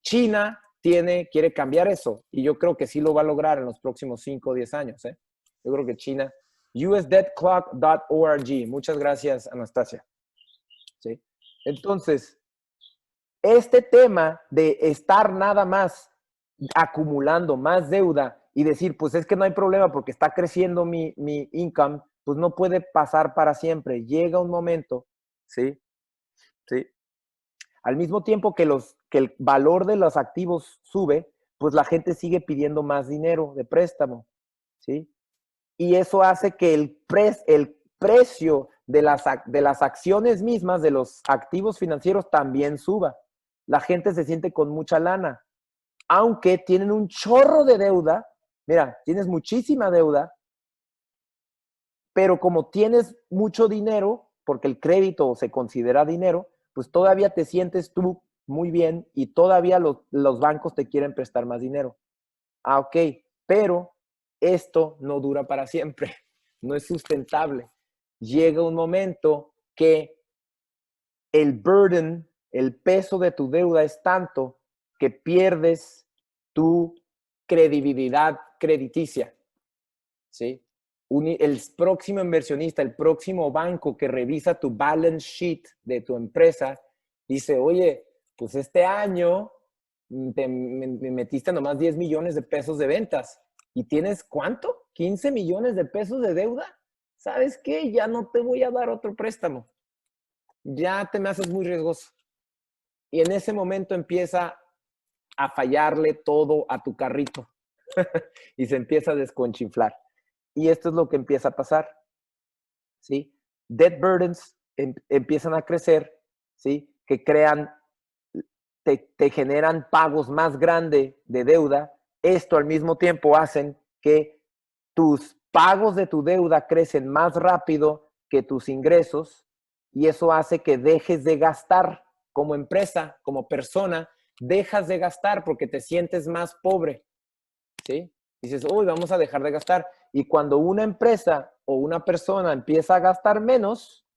China quiere cambiar eso y yo creo que sí lo va a lograr en los próximos 5 o 10 años, ¿eh? Yo creo que China... usdebtclock.org. Muchas gracias, Anastasia. ¿Sí? Entonces, este tema de estar nada más acumulando más deuda y decir, pues es que no hay problema porque está creciendo mi income, pues no puede pasar para siempre. Llega un momento, ¿sí? ¿Sí? Al mismo tiempo que el valor de los activos sube, pues la gente sigue pidiendo más dinero de préstamo, ¿sí? Y eso hace que el precio de las acciones mismas, de los activos financieros, también suba. La gente se siente con mucha lana, aunque tienen un chorro de deuda. Mira, tienes muchísima deuda, pero como tienes mucho dinero, porque el crédito se considera dinero, pues todavía te sientes tú muy bien y todavía los bancos te quieren prestar más dinero. Ah, ok, pero esto no dura para siempre, no es sustentable. Llega un momento que el burden, el peso de tu deuda es tanto que pierdes tu credibilidad crediticia, ¿sí? El próximo inversionista, el próximo banco que revisa tu balance sheet de tu empresa, dice, oye, pues este año me metiste nomás 10 millones de pesos de ventas. ¿Y tienes cuánto? ¿15 millones de pesos de deuda? ¿Sabes qué? Ya no te voy a dar otro préstamo. Ya te me haces muy riesgoso. Y en ese momento empieza a fallarle todo a tu carrito. Y se empieza a desconchinflar. Y esto es lo que empieza a pasar, ¿sí? Debt burdens empiezan a crecer, ¿sí? Que te generan pagos más grandes de deuda. Esto al mismo tiempo hacen que tus pagos de tu deuda crecen más rápido que tus ingresos y eso hace que dejes de gastar como empresa, como persona, dejas de gastar porque te sientes más pobre, ¿sí? Dices, uy, vamos a dejar de gastar. Y cuando una empresa o una persona empieza a gastar menos,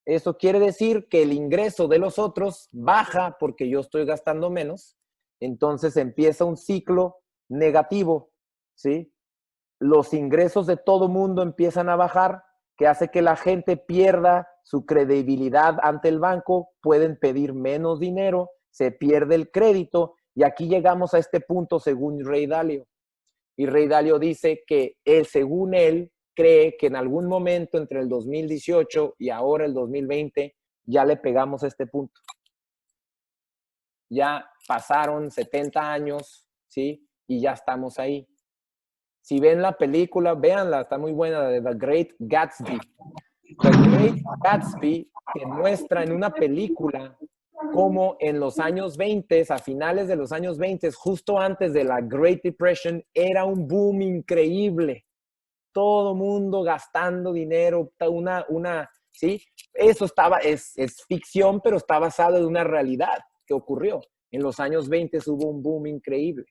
eso quiere decir que el ingreso de los otros baja porque yo estoy gastando menos. Entonces empieza un ciclo negativo, ¿sí? Los ingresos de todo mundo empiezan a bajar, que hace que la gente pierda su credibilidad ante el banco, pueden pedir menos dinero, se pierde el crédito y aquí llegamos a este punto según Ray Dalio. Y Ray Dalio dice que él, según él, cree que en algún momento entre el 2018 y ahora el 2020 ya le pegamos a este punto. Ya pasaron 70 años, ¿sí? Y ya estamos ahí. Si ven la película, véanla, está muy buena, de The Great Gatsby. The Great Gatsby te muestra en una película cómo en los años 20, a finales de los años 20, justo antes de la Great Depression, era un boom increíble. Todo mundo gastando dinero, ¿sí? Eso es ficción, pero está basado en una realidad que ocurrió. En los años 20 hubo un boom increíble.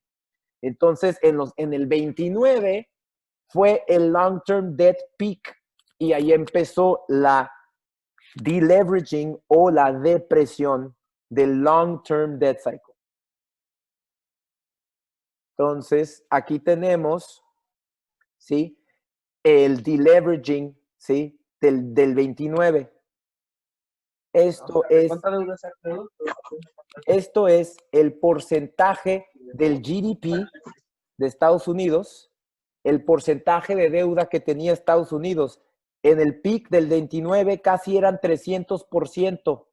Entonces, en el 29 fue el long-term debt peak y ahí empezó la deleveraging o la depresión del long-term debt cycle. Entonces, aquí tenemos, ¿sí? El deleveraging, ¿sí? Del 29. Esto es el porcentaje del GDP de Estados Unidos, el porcentaje de deuda que tenía Estados Unidos. En el peak del 29 casi eran 300%.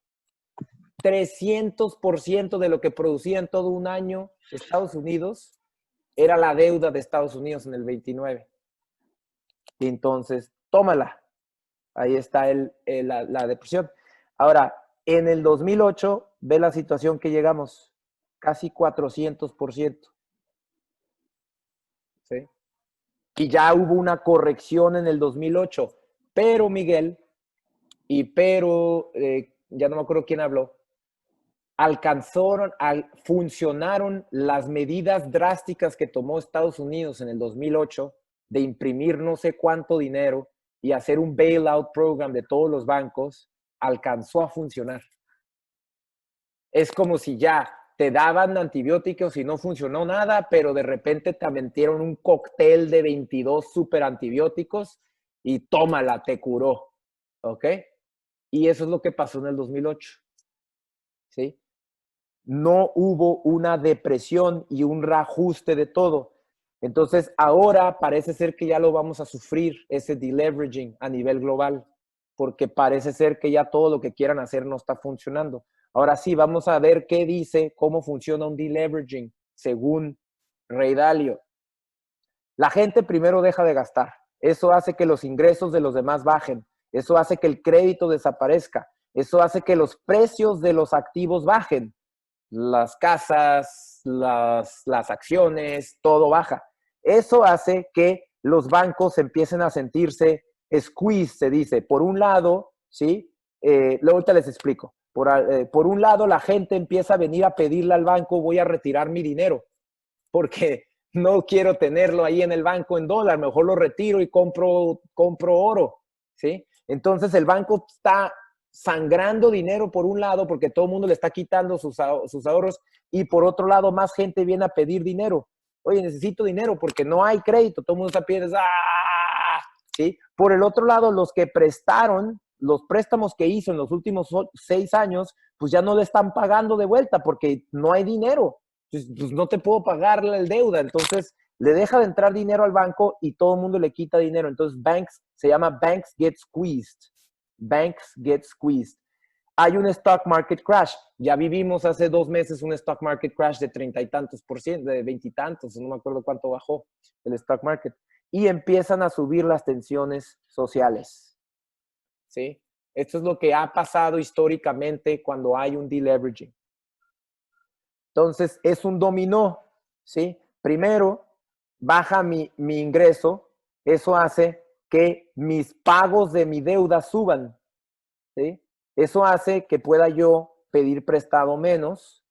300% de lo que producía en todo un año Estados Unidos era la deuda de Estados Unidos en el 29. Y entonces, tómala. Ahí está la depresión. Ahora, en el 2008, ve la situación que llegamos. Casi 400%. ¿Sí? Y ya hubo una corrección en el 2008. Pero, Miguel, ya no me acuerdo quién habló, funcionaron las medidas drásticas que tomó Estados Unidos en el 2008 de imprimir no sé cuánto dinero y hacer un bailout program de todos los bancos, alcanzó a funcionar. Es como si ya te daban antibióticos y no funcionó nada, pero de repente te metieron un cóctel de 22 super antibióticos y tómala, te curó. ¿Ok? Y eso es lo que pasó en el 2008. ¿Sí? No hubo una depresión y un reajuste de todo. Entonces, ahora parece ser que ya lo vamos a sufrir, ese deleveraging a nivel global, porque parece ser que ya todo lo que quieran hacer no está funcionando. Ahora sí, vamos a ver qué dice, cómo funciona un deleveraging, según Ray Dalio. La gente primero deja de gastar. Eso hace que los ingresos de los demás bajen. Eso hace que el crédito desaparezca. Eso hace que los precios de los activos bajen. Las casas, las acciones, todo baja. Eso hace que los bancos empiecen a sentirse squeeze, se dice. Por un lado, ¿sí? Luego ahorita les explico. Por un lado, la gente empieza a venir a pedirle al banco, voy a retirar mi dinero, porque no quiero tenerlo ahí en el banco en dólar, mejor lo retiro y compro oro, ¿sí? Entonces el banco está sangrando dinero por un lado porque todo el mundo le está quitando sus ahorros y por otro lado más gente viene a pedir dinero. Oye, necesito dinero porque no hay crédito, todo el mundo está pidiendo, ¡ah! ¿Sí? Por el otro lado, los que prestaron, los préstamos que hizo en los últimos 6 años, pues ya no le están pagando de vuelta porque no hay dinero. Pues no te puedo pagar la deuda. Entonces, le deja de entrar dinero al banco y todo el mundo le quita dinero. Entonces, se llama banks get squeezed. Banks get squeezed. Hay un stock market crash. Ya vivimos hace 2 meses un stock market crash de 30 y tantos %, de 20 y tantos, no me acuerdo cuánto bajó el stock market. Y empiezan a subir las tensiones sociales. ¿Sí? Esto es lo que ha pasado históricamente cuando hay un deleveraging. Entonces, es un dominó, ¿sí? Primero, baja mi ingreso. Eso hace que mis pagos de mi deuda suban, ¿sí? Eso hace que pueda yo pedir prestado menos,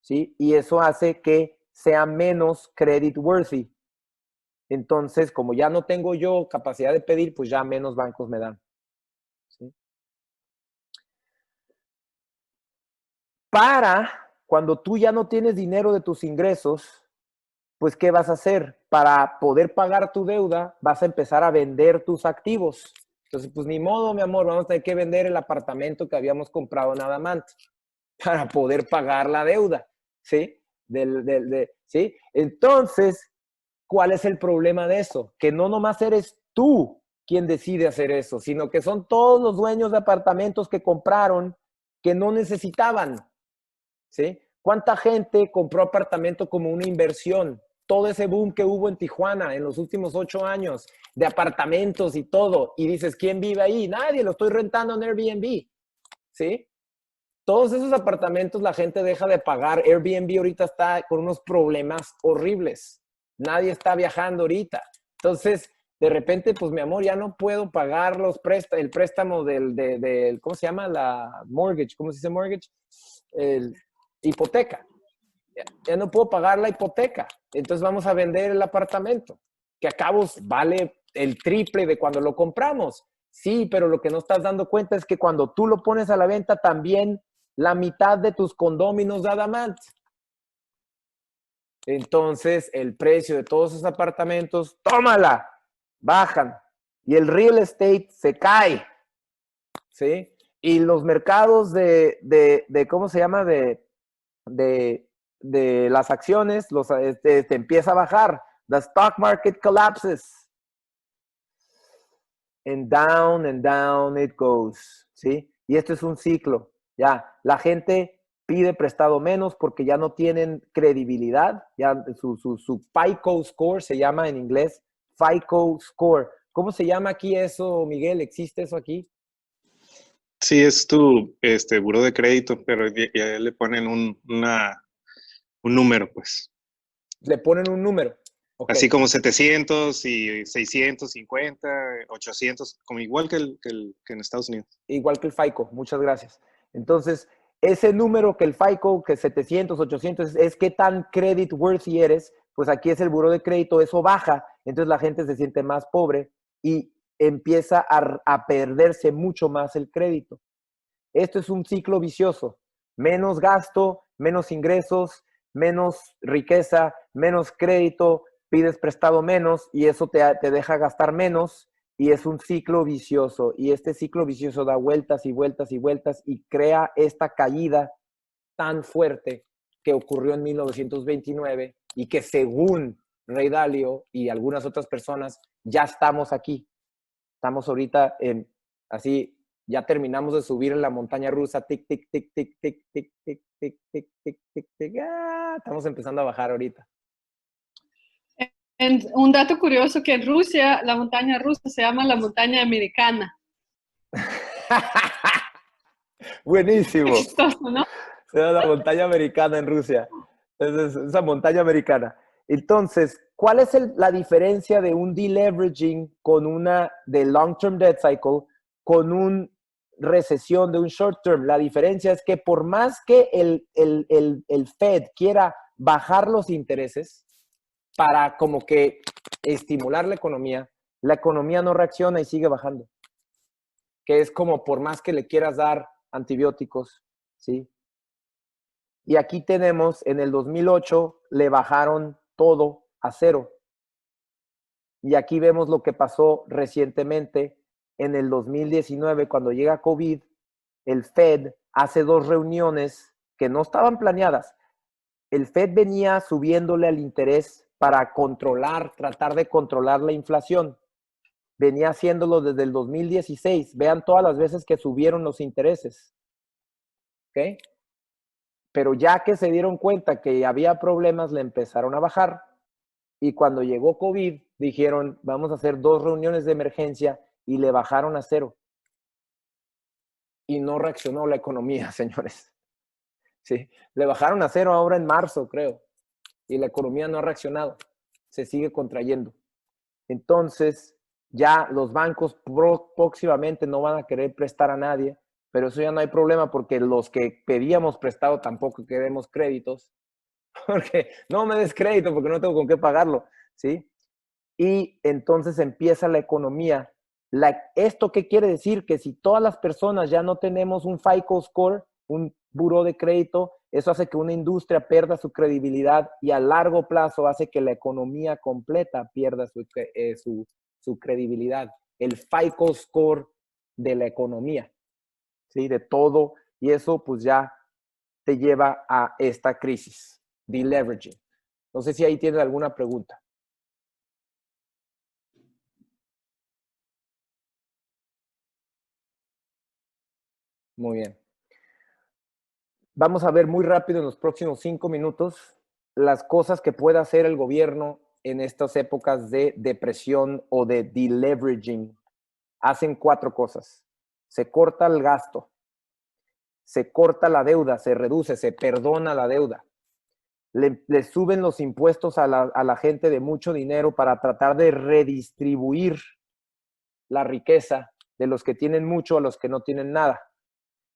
¿sí? Y eso hace que sea menos credit worthy. Entonces, como ya no tengo yo capacidad de pedir, pues ya menos bancos me dan. ¿Sí? Para cuando tú ya no tienes dinero de tus ingresos, pues ¿qué vas a hacer? Para poder pagar tu deuda, vas a empezar a vender tus activos. Entonces, pues ni modo, mi amor, vamos a tener que vender el apartamento que habíamos comprado en Adamant para poder pagar la deuda, ¿sí? ¿Sí? Entonces, ¿cuál es el problema de eso? Que no nomás eres tú quien decide hacer eso, sino que son todos los dueños de apartamentos que compraron que no necesitaban, ¿sí? ¿Cuánta gente compró apartamento como una inversión? Todo ese boom que hubo en Tijuana en los últimos 8 años de apartamentos y todo. Y dices, ¿quién vive ahí? Nadie, lo estoy rentando en Airbnb, ¿sí? Todos esos apartamentos la gente deja de pagar. Airbnb ahorita está con unos problemas horribles. Nadie está viajando ahorita. Entonces, de repente, pues mi amor, ya no puedo pagar el préstamo del, ¿cómo se llama? La mortgage, ¿cómo se dice mortgage? Hipoteca. Ya no puedo pagar la hipoteca. Entonces vamos a vender el apartamento, que a cabo vale el triple de cuando lo compramos. Sí, pero lo que no estás dando cuenta es que cuando tú lo pones a la venta, también la mitad de tus condóminos de Adamant. Entonces, el precio de todos esos apartamentos, tómala, bajan. Y el real estate se cae, ¿sí? Y los mercados ¿cómo se llama? De las acciones, empieza a bajar. The stock market collapses. And down it goes, ¿sí? Y esto es un ciclo, ya. La gente pide prestado menos porque ya no tienen credibilidad, ya su FICO score se llama en inglés FICO score. ¿Cómo se llama aquí eso, Miguel? ¿Existe eso aquí? Sí, es tu buró de crédito, pero ya le ponen un número, pues. Le ponen un número. Okay. Así como 700 y 650, 800, como igual que en Estados Unidos. Igual que el FICO, muchas gracias. Entonces, ese número que el FICO, que 700, 800, es qué tan credit worthy eres, pues aquí es el buró de crédito, eso baja, entonces la gente se siente más pobre y empieza a perderse mucho más el crédito. Esto es un ciclo vicioso. Menos gasto, menos ingresos, menos riqueza, menos crédito, pides prestado menos y eso te deja gastar menos y es un ciclo vicioso. Y este ciclo vicioso da vueltas y vueltas y vueltas y crea esta caída tan fuerte que ocurrió en 1929 y que según Ray Dalio y algunas otras personas ya estamos aquí. Estamos ahorita así, ya terminamos de subir en la montaña rusa, tic, tic, tic, tic, tic, tic, tic, tic, tic, tic, tic, tic. Estamos empezando a bajar ahorita. Un dato curioso que en Rusia la montaña rusa se llama la montaña americana. Buenísimo. Chistoso, ¿no? Se llama la montaña americana en Rusia. Esa montaña americana. Entonces, ¿cuál es la diferencia de un deleveraging de long-term debt cycle con una recesión de un short-term? La diferencia es que por más que el Fed quiera bajar los intereses para como que estimular la economía no reacciona y sigue bajando. Que es como por más que le quieras dar antibióticos, ¿sí? Y aquí tenemos, en el 2008, le bajaron todo a cero. Y aquí vemos lo que pasó recientemente en el 2019, cuando llega COVID, el Fed hace 2 reuniones que no estaban planeadas. El Fed venía subiéndole al interés para tratar de controlar la inflación. Venía haciéndolo desde el 2016. Vean todas las veces que subieron los intereses. ¿Ok? Pero ya que se dieron cuenta que había problemas, le empezaron a bajar. Y cuando llegó COVID, dijeron, vamos a hacer 2 reuniones de emergencia y le bajaron a 0. Y no reaccionó la economía, señores. Sí, le bajaron a 0 ahora en marzo, creo. Y la economía no ha reaccionado. Se sigue contrayendo. Entonces, ya los bancos próximamente no van a querer prestar a nadie, pero eso ya no hay problema porque los que pedíamos prestado tampoco queremos créditos. Porque no me des crédito porque no tengo con qué pagarlo, ¿sí? Y entonces empieza la economía. ¿Esto qué quiere decir? Que si todas las personas ya no tenemos un FICO score, un buró de crédito, eso hace que una industria pierda su credibilidad y a largo plazo hace que la economía completa pierda su credibilidad. El FICO score de la economía, ¿sí? De todo. Y eso pues ya te lleva a esta crisis, deleveraging. No sé si ahí tienes alguna pregunta. Muy bien. Vamos a ver muy rápido en los próximos 5 minutos las cosas que puede hacer el gobierno en estas épocas de depresión o de deleveraging. Hacen 4 cosas. Se corta el gasto, se corta la deuda, se reduce, se perdona la deuda. Le suben los impuestos a la gente de mucho dinero para tratar de redistribuir la riqueza de los que tienen mucho a los que no tienen nada.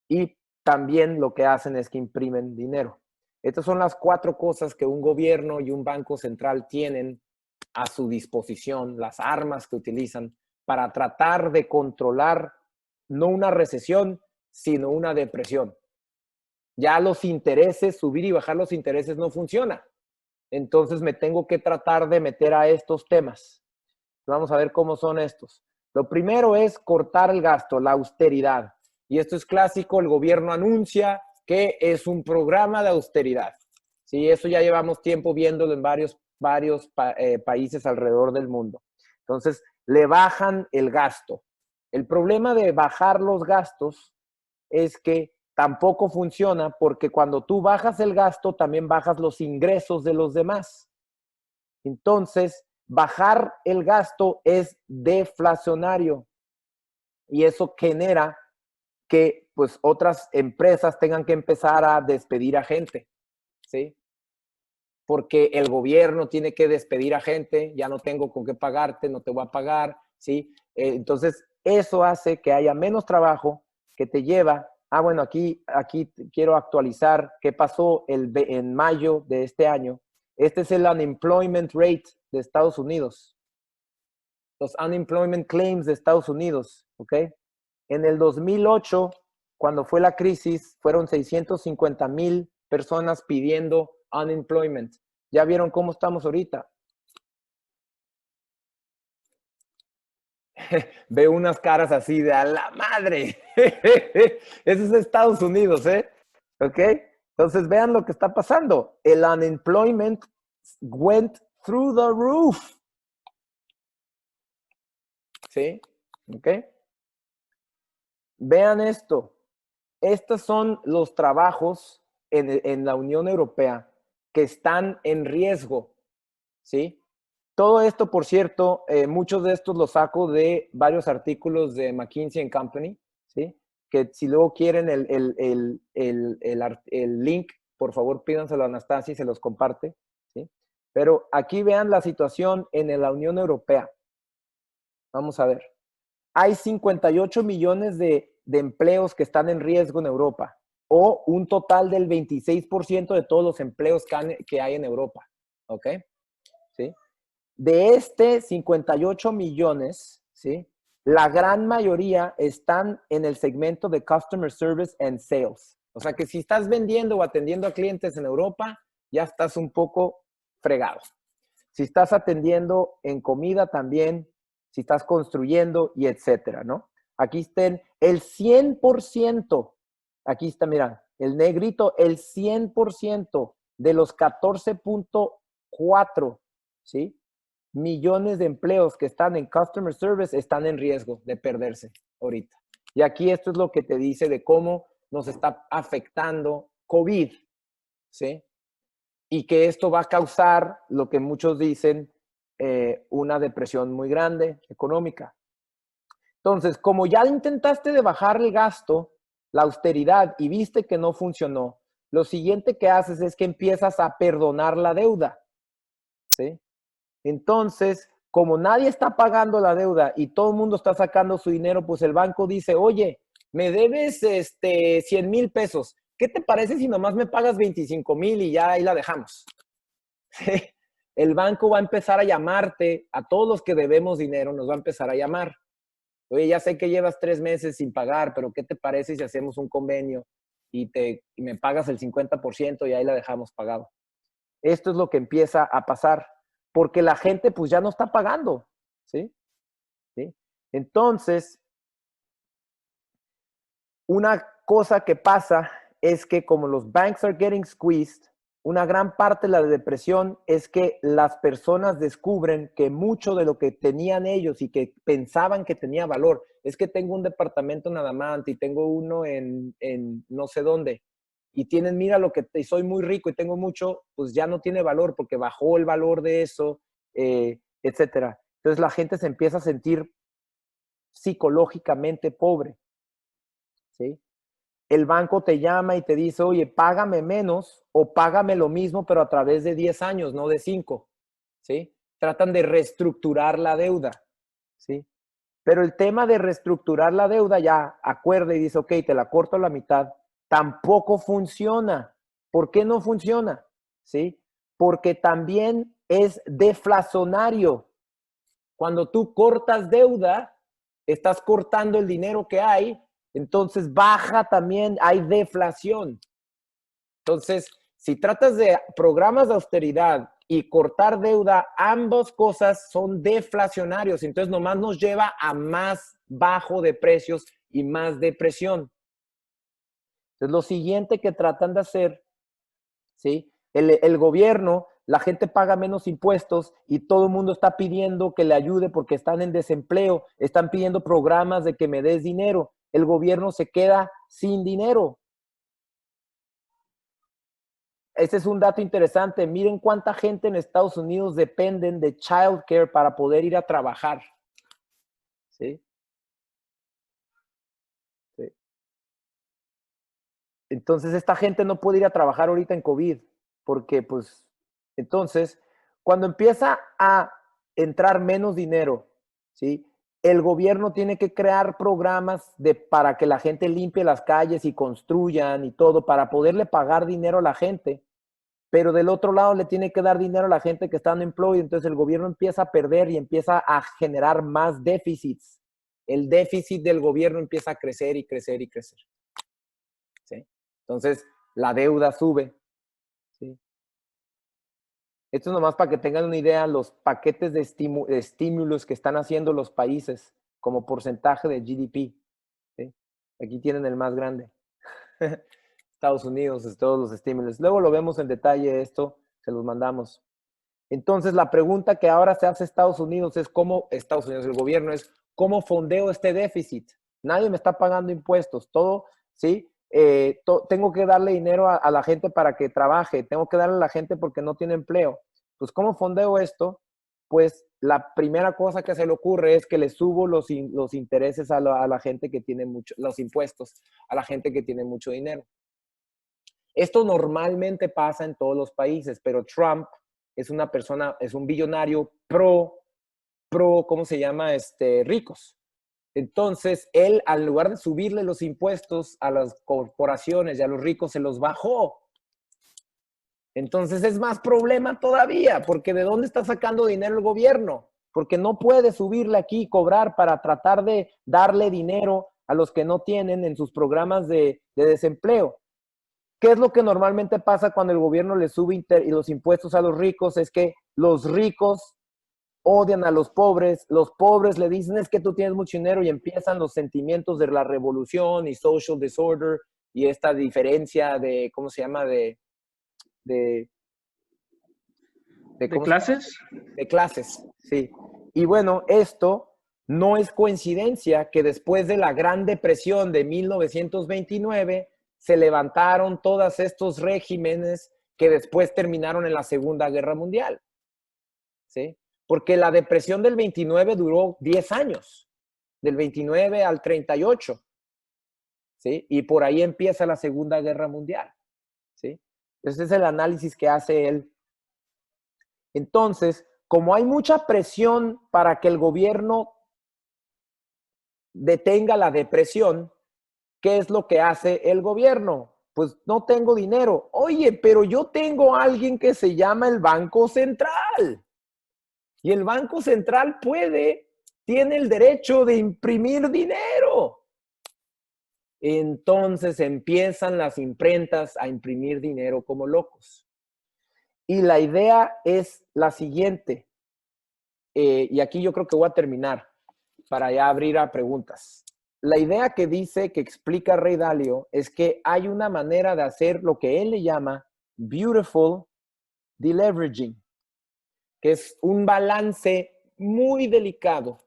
Y también lo que hacen es que imprimen dinero. Estas son las 4 cosas que un gobierno y un banco central tienen a su disposición, las armas que utilizan para tratar de controlar no una recesión, sino una depresión. Ya los intereses, subir y bajar los intereses no funciona. entonces me tengo que tratar de meter a estos temas. Vamos a ver cómo son estos. Lo primero es cortar el gasto, la austeridad. Y esto es clásico, el gobierno anuncia que es un programa de austeridad. Sí, eso ya llevamos tiempo viéndolo en varios países alrededor del mundo. Entonces, le bajan el gasto. El problema de bajar los gastos es que tampoco funciona porque cuando tú bajas el gasto, también bajas los ingresos de los demás. Entonces, bajar el gasto es deflacionario y eso genera que pues otras empresas tengan que empezar a despedir a gente, ¿sí? Porque el gobierno tiene que despedir a gente, ya no tengo con qué pagarte, no te voy a pagar, ¿sí? Entonces, eso hace que haya menos trabajo, que te lleva, bueno, aquí quiero actualizar qué pasó en mayo de este año. Este es el unemployment rate de Estados Unidos. Los unemployment claims de Estados Unidos, ¿ok? En el 2008, cuando fue la crisis, fueron 650,000 personas pidiendo unemployment. ¿Ya vieron cómo estamos ahorita? Veo unas caras así de a la madre. Eso es Estados Unidos, ¿eh? ¿Ok? Entonces vean lo que está pasando. El unemployment went through the roof. ¿Sí? ¿Ok? Vean esto. Estos son los trabajos en la Unión Europea que están en riesgo. ¿Sí? Todo esto, por cierto, muchos de estos los saco de varios artículos de McKinsey & Company, ¿sí? Que si luego quieren el link, por favor pídanselo a Anastasia y se los comparte, ¿sí? Pero aquí vean la situación en la Unión Europea. Vamos a ver. Hay 58 millones de empleos que están en riesgo en Europa, o un total del 26% de todos los empleos que hay en Europa, ¿ok? ¿Sí? De 58 millones, ¿sí? La gran mayoría están en el segmento de Customer Service and Sales. O sea que si estás vendiendo o atendiendo a clientes en Europa, ya estás un poco fregado. Si estás atendiendo en comida también, si estás construyendo y etcétera, ¿no? Aquí está el 100%, aquí está, mira, el negrito, el 100% de los 14.4, ¿sí? millones de empleos que están en Customer Service están en riesgo de perderse ahorita. Y aquí esto es lo que te dice de cómo nos está afectando COVID, ¿sí? Y que esto va a causar lo que muchos dicen, una depresión muy grande económica. Entonces, como ya intentaste de bajar el gasto, la austeridad, y viste que no funcionó, lo siguiente que haces es que empiezas a perdonar la deuda, ¿sí? Entonces, como nadie está pagando la deuda y todo el mundo está sacando su dinero, pues el banco dice, oye, me debes 100,000 pesos. ¿Qué te parece si nomás me pagas 25,000 y ya ahí la dejamos? El banco va a empezar a llamarte, a todos los que debemos dinero, nos va a empezar a llamar. Oye, ya sé que llevas 3 meses sin pagar, pero ¿qué te parece si hacemos un convenio y me pagas el 50% y ahí la dejamos pagado? Esto es lo que empieza a pasar, porque la gente pues ya no está pagando, ¿sí? ¿Sí? Entonces, una cosa que pasa es que como los banks are getting squeezed, una gran parte de la depresión es que las personas descubren que mucho de lo que tenían ellos y que pensaban que tenía valor, es que tengo un departamento en Adamant y tengo uno en no sé dónde, y tienen, mira lo que soy muy rico y tengo mucho, pues ya no tiene valor porque bajó el valor de eso, etcétera. Entonces la gente se empieza a sentir psicológicamente pobre, ¿sí? El banco te llama y te dice, oye, págame menos o págame lo mismo, pero a través de 10 años, no de 5, ¿sí? Tratan de reestructurar la deuda, ¿sí? Pero el tema de reestructurar la deuda ya acuerda y dice, ok, te la corto a la mitad, tampoco funciona. ¿Por qué no funciona? ¿Sí? Porque también es deflacionario. Cuando tú cortas deuda, estás cortando el dinero que hay, entonces baja también, hay deflación. Entonces, si tratas de programas de austeridad y cortar deuda, ambas cosas son deflacionarios. Entonces, nomás nos lleva a más bajo de precios y más depresión. Entonces, lo siguiente que tratan de hacer, ¿sí? El gobierno, la gente paga menos impuestos y todo el mundo está pidiendo que le ayude porque están en desempleo, están pidiendo programas de que me des dinero. El gobierno se queda sin dinero. Ese es un dato interesante. Miren cuánta gente en Estados Unidos dependen de childcare para poder ir a trabajar. ¿Sí? Sí. Entonces, esta gente no puede ir a trabajar ahorita en COVID, porque, pues, entonces, cuando empieza a entrar menos dinero, ¿sí? El gobierno tiene que crear programas para que la gente limpie las calles y construyan y todo, para poderle pagar dinero a la gente. Pero del otro lado le tiene que dar dinero a la gente que está unemployed. Entonces el gobierno empieza a perder y empieza a generar más déficits. El déficit del gobierno empieza a crecer y crecer y crecer. ¿Sí? Entonces la deuda sube. ¿Sí? Esto es nomás para que tengan una idea, los paquetes de estímulos que están haciendo los países como porcentaje de GDP. ¿Sí? Aquí tienen el más grande. Estados Unidos, todos los estímulos. Luego lo vemos en detalle esto, se los mandamos. Entonces, la pregunta que ahora se hace Estados Unidos es cómo, Estados Unidos, el gobierno, es cómo fondeo este déficit. Nadie me está pagando impuestos, todo, ¿sí? Tengo que darle dinero a la gente para que trabaje, tengo que darle a la gente porque no tiene empleo. Pues, ¿cómo fondeo esto? Pues, la primera cosa que se le ocurre es que le subo los intereses a la gente que tiene mucho, los impuestos, a la gente que tiene mucho dinero. Esto normalmente pasa en todos los países, pero Trump es una persona, es un billonario ¿cómo se llama? Ricos. Entonces, él, al lugar de subirle los impuestos a las corporaciones y a los ricos, se los bajó. Entonces, es más problema todavía, porque ¿de dónde está sacando dinero el gobierno? Porque no puede subirle aquí y cobrar para tratar de darle dinero a los que no tienen en sus programas de desempleo. ¿Qué es lo que normalmente pasa cuando el gobierno le sube los impuestos a los ricos? Es que los ricos odian a los pobres le dicen es que tú tienes mucho dinero y empiezan los sentimientos de la revolución y social disorder y esta diferencia de, ¿cómo se llama? ¿De clases? De clases, sí. Y bueno, esto no es coincidencia que después de la Gran Depresión de 1929 se levantaron todos estos regímenes que después terminaron en la Segunda Guerra Mundial. ¿Sí? Porque la depresión del 29 duró 10 años, del 29 al 38. ¿Sí? Y por ahí empieza la Segunda Guerra Mundial. ¿Sí? Ese es el análisis que hace él. Entonces, como hay mucha presión para que el gobierno detenga la depresión, ¿qué es lo que hace el gobierno? Pues no tengo dinero. Oye, pero yo tengo a alguien que se llama el Banco Central. Y el Banco Central tiene el derecho de imprimir dinero. Entonces empiezan las imprentas a imprimir dinero como locos. Y la idea es la siguiente. Y aquí yo creo que voy a terminar para ya abrir a preguntas. La idea que explica Ray Dalio es que hay una manera de hacer lo que él le llama beautiful deleveraging, que es un balance muy delicado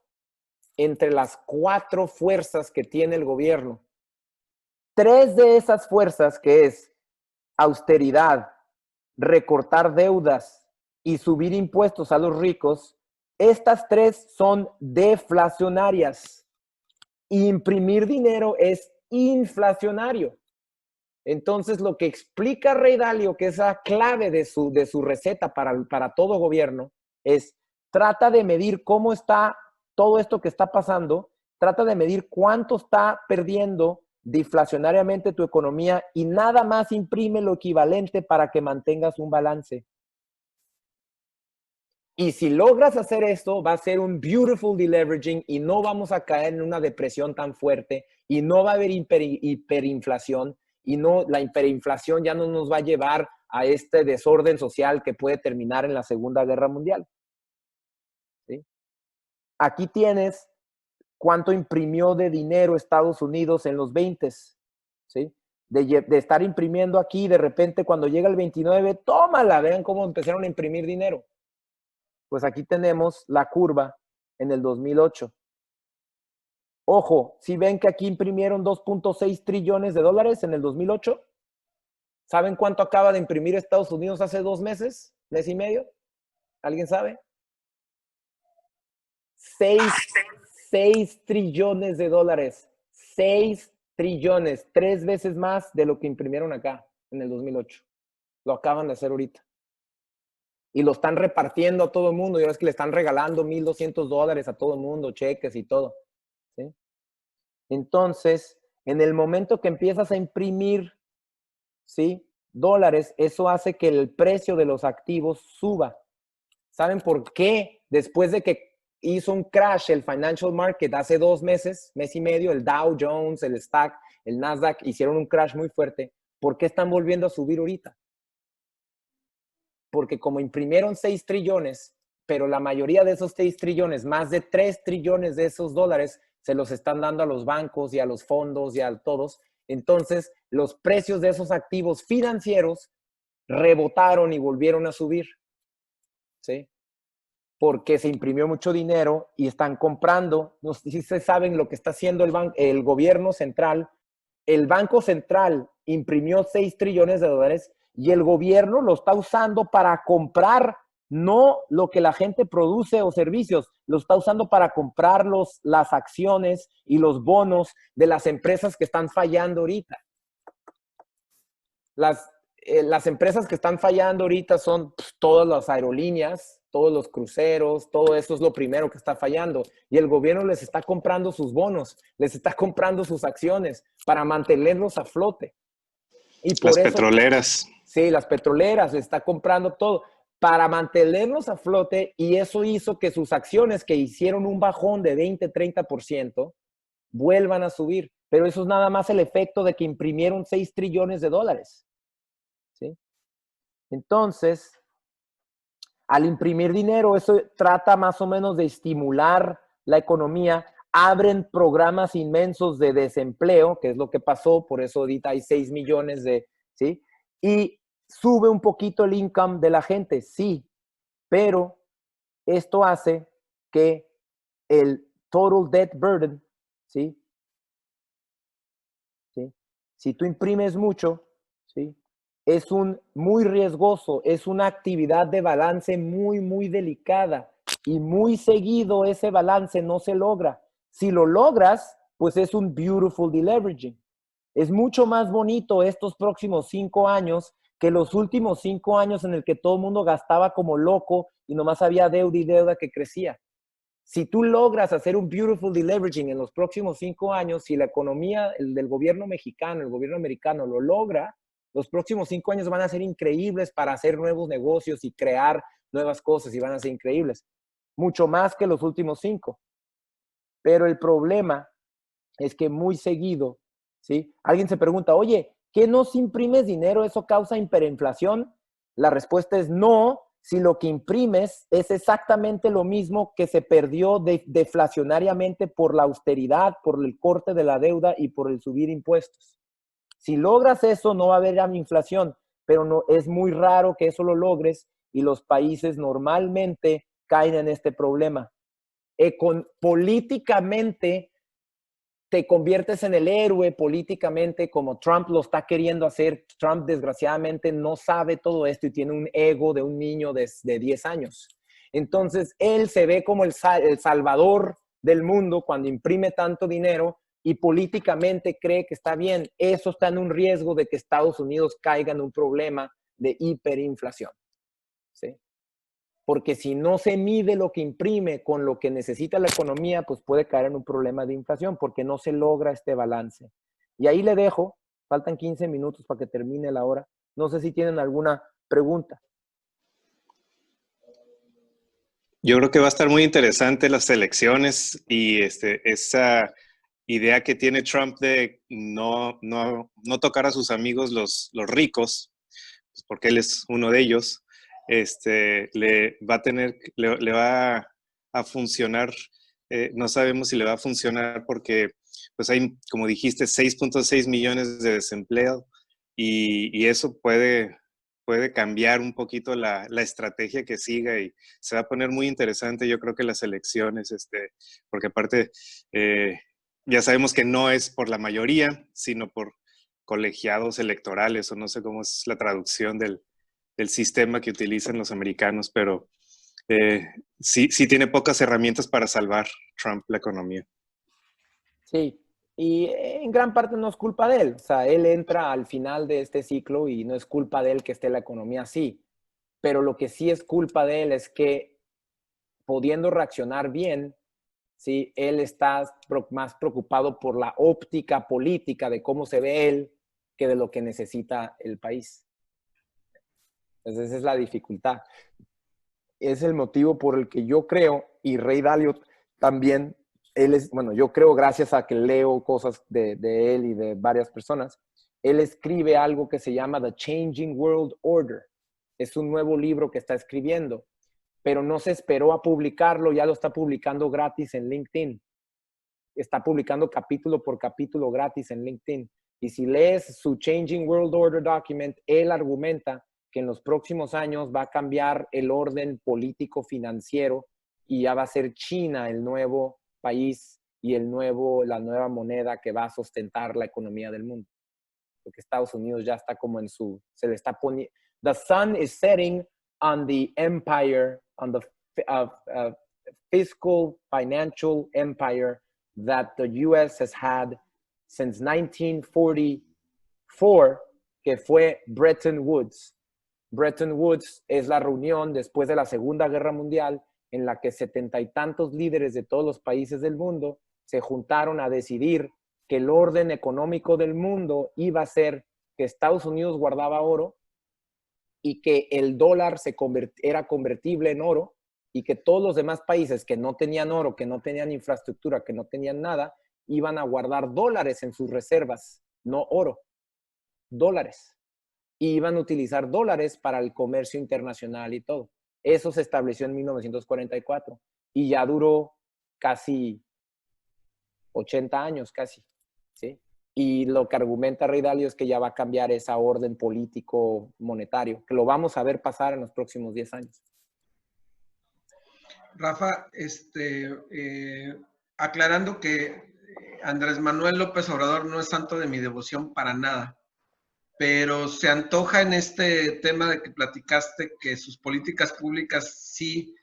entre las 4 fuerzas que tiene el gobierno. 3 de esas fuerzas, que es austeridad, recortar deudas y subir impuestos a los ricos, estas 3 son deflacionarias. Imprimir dinero es inflacionario. Entonces, lo que explica Ray Dalio, que es la clave de su receta para todo gobierno, es trata de medir cómo está todo esto que está pasando, trata de medir cuánto está perdiendo deflacionariamente tu economía y nada más imprime lo equivalente para que mantengas un balance. Y si logras hacer esto, va a ser un beautiful deleveraging y no vamos a caer en una depresión tan fuerte y no va a haber hiperinflación y la hiperinflación ya no nos va a llevar a este desorden social que puede terminar en la Segunda Guerra Mundial. ¿Sí? Aquí tienes cuánto imprimió de dinero Estados Unidos en los 20s, ¿sí? De estar imprimiendo aquí, de repente cuando llega el 29, tómala, vean cómo empezaron a imprimir dinero. Pues aquí tenemos la curva en el 2008. Ojo, si ven que aquí imprimieron 2.6 trillones de dólares en el 2008, ¿saben cuánto acaba de imprimir Estados Unidos hace 2 meses? ¿Mes y medio? ¿Alguien sabe? 6 trillones de dólares. 6 trillones. 3 veces más de lo que imprimieron acá en el 2008. Lo acaban de hacer ahorita. Y lo están repartiendo a todo el mundo. Ya ves que le están regalando $1,200 a todo el mundo, cheques y todo. ¿Sí? Entonces, en el momento que empiezas a imprimir, ¿sí?, dólares, eso hace que el precio de los activos suba. ¿Saben por qué? Después de que hizo un crash el financial market hace 2 meses, mes y medio, el Dow Jones, el Stock, el Nasdaq hicieron un crash muy fuerte. ¿Por qué están volviendo a subir ahorita? Porque como imprimieron 6 trillones, pero la mayoría de esos 6 trillones, más de 3 trillones de esos dólares, se los están dando a los bancos y a los fondos y a todos. Entonces, los precios de esos activos financieros rebotaron y volvieron a subir. ¿Sí? Porque se imprimió mucho dinero y están comprando. No sé si se saben lo que está haciendo el gobierno central. El Banco Central imprimió 6 trillones de dólares y el gobierno lo está usando para comprar no lo que la gente produce o servicios, lo está usando para comprar las acciones y los bonos de las empresas que están fallando ahorita. Las empresas que están fallando ahorita son todas las aerolíneas, todos los cruceros, todo eso es lo primero que está fallando. Y el gobierno les está comprando sus bonos, les está comprando sus acciones para mantenerlos a flote. Y por las eso, petroleras. Sí, las petroleras, les está comprando todo para mantenerlos a flote, y eso hizo que sus acciones, que hicieron un bajón de 20-30%, vuelvan a subir. Pero eso es nada más el efecto de que imprimieron 6 trillones de dólares. ¿Sí? Entonces, al imprimir dinero, eso trata más o menos de estimular la economía. Abren programas inmensos de desempleo, que es lo que pasó, por eso ahorita hay 6 millones de, ¿sí? Y sube un poquito el income de la gente, sí, pero esto hace que el total debt burden, ¿sí? ¿Sí? Si tú imprimes mucho, ¿sí?, es muy riesgoso, es una actividad de balance muy, muy delicada, y muy seguido ese balance no se logra. Si lo logras, pues es un beautiful deleveraging. Es mucho más bonito estos próximos 5 años que los últimos 5 años en el que todo el mundo gastaba como loco y nomás había deuda y deuda que crecía. Si tú logras hacer un beautiful deleveraging en los próximos 5 años, si la economía del gobierno mexicano, el gobierno americano lo logra, los próximos 5 años van a ser increíbles para hacer nuevos negocios y crear nuevas cosas, y van a ser increíbles. Mucho más que los últimos 5. Pero el problema es que muy seguido, ¿sí?, alguien se pregunta, oye, ¿qué no si imprimes dinero? ¿Eso causa hiperinflación? La respuesta es no, si lo que imprimes es exactamente lo mismo que se perdió deflacionariamente por la austeridad, por el corte de la deuda y por el subir impuestos. Si logras eso, no va a haber inflación, pero no, es muy raro que eso lo logres, y los países normalmente caen en este problema. Políticamente te conviertes en el héroe, políticamente, como Trump lo está queriendo hacer. Trump, desgraciadamente, no sabe todo esto y tiene un ego de un niño de 10 años. Entonces, él se ve como el salvador del mundo cuando imprime tanto dinero, y políticamente cree que está bien. Eso está en un riesgo de que Estados Unidos caiga en un problema de hiperinflación. ¿Sí? Porque si no se mide lo que imprime con lo que necesita la economía, pues puede caer en un problema de inflación, porque no se logra este balance. Y ahí le dejo, faltan 15 minutos para que termine la hora. No sé si tienen alguna pregunta. Yo creo que va a estar muy interesante las elecciones, y esa idea que tiene Trump de no tocar a sus amigos los ricos, pues, porque él es uno de ellos, le va a funcionar. No sabemos si le va a funcionar porque pues hay, como dijiste, 6.6 millones de desempleo y eso puede cambiar un poquito la estrategia que siga y se va a poner muy interesante, yo creo que las elecciones, porque aparte ya sabemos que no es por la mayoría, sino por colegiados electorales, o no sé cómo es la traducción del sistema que utilizan los americanos, pero sí tiene pocas herramientas para salvar Trump la economía. Sí, y en gran parte no es culpa de él. O sea, él entra al final de este ciclo y no es culpa de él que esté la economía así. Pero lo que sí es culpa de él es que, pudiendo reaccionar bien, ¿sí? Él está más preocupado por la óptica política de cómo se ve él que de lo que necesita el país. Entonces esa es la dificultad. Es el motivo por el que yo creo, y Ray Dalio también, él es, bueno, yo creo gracias a que leo cosas de él y de varias personas, él escribe algo que se llama The Changing World Order. Es un nuevo libro que está escribiendo, pero no se esperó a publicarlo, ya lo está publicando gratis en LinkedIn. Está publicando capítulo por capítulo gratis en LinkedIn. Y si lees su Changing World Order document, él argumenta que en los próximos años va a cambiar el orden político financiero y ya va a ser China el nuevo país y la nueva moneda que va a sustentar la economía del mundo. Porque Estados Unidos ya está como se le está poniendo, the sun is setting on the empire, on the fiscal, financial empire that the U.S. has had since 1944, que fue Bretton Woods. Bretton Woods es la reunión después de la Segunda Guerra Mundial en la que 70 y tantos líderes de todos los países del mundo se juntaron a decidir que el orden económico del mundo iba a ser que Estados Unidos guardaba oro y que el dólar era convertible en oro y que todos los demás países que no tenían oro, que no tenían infraestructura, que no tenían nada, iban a guardar dólares en sus reservas, no oro, dólares. Y iban a utilizar dólares para el comercio internacional y todo. Eso se estableció en 1944 y ya duró casi 80 años, casi, ¿sí? Y lo que argumenta Ray Dalio es que ya va a cambiar esa orden político monetario, que lo vamos a ver pasar en los próximos 10 años. Rafa, aclarando que Andrés Manuel López Obrador no es santo de mi devoción para nada, pero se antoja en este tema de que platicaste que sus políticas públicas sí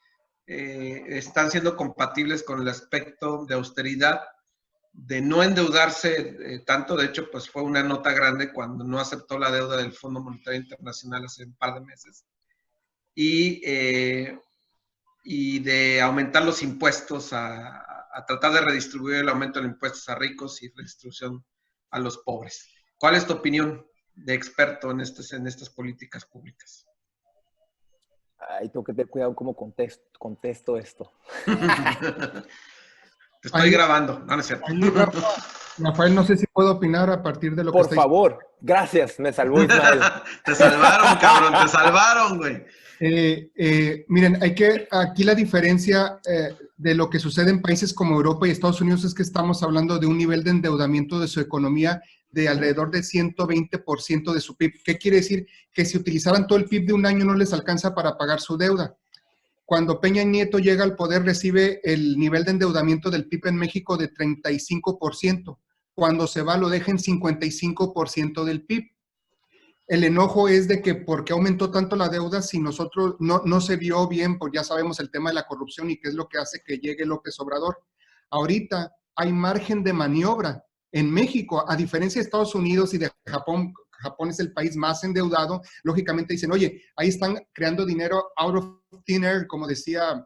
están siendo compatibles con el aspecto de austeridad, de no endeudarse tanto. De hecho, pues fue una nota grande cuando no aceptó la deuda del Fondo Monetario Internacional hace un par de meses, y de aumentar los impuestos, a tratar de redistribuir el aumento de los impuestos a ricos y redistribución a los pobres. ¿Cuál es tu opinión de experto en estas políticas públicas? Ay, tengo que tener cuidado cómo contesto esto. Te estoy grabando, no es cierto. Rafael, no sé si puedo opinar a partir de lo que Por favor, gracias, me salvó Ismael. Te salvaron, cabrón, te salvaron, güey. Miren, aquí la diferencia de lo que sucede en países como Europa y Estados Unidos es que estamos hablando de un nivel de endeudamiento de su economía de alrededor de 120% de su PIB. ¿Qué quiere decir? Que si utilizaran todo el PIB de un año no les alcanza para pagar su deuda. Cuando Peña Nieto llega al poder, recibe el nivel de endeudamiento del PIB en México de 35%. Cuando se va, lo deja en 55% del PIB. El enojo es de que ¿por qué aumentó tanto la deuda si nosotros no se vio bien? Pues ya sabemos el tema de la corrupción y qué es lo que hace que llegue López Obrador. Ahorita hay margen de maniobra en México, a diferencia de Estados Unidos y de Japón. Japón es el país más endeudado. Lógicamente dicen, oye, ahí están creando dinero out of thin air, como decía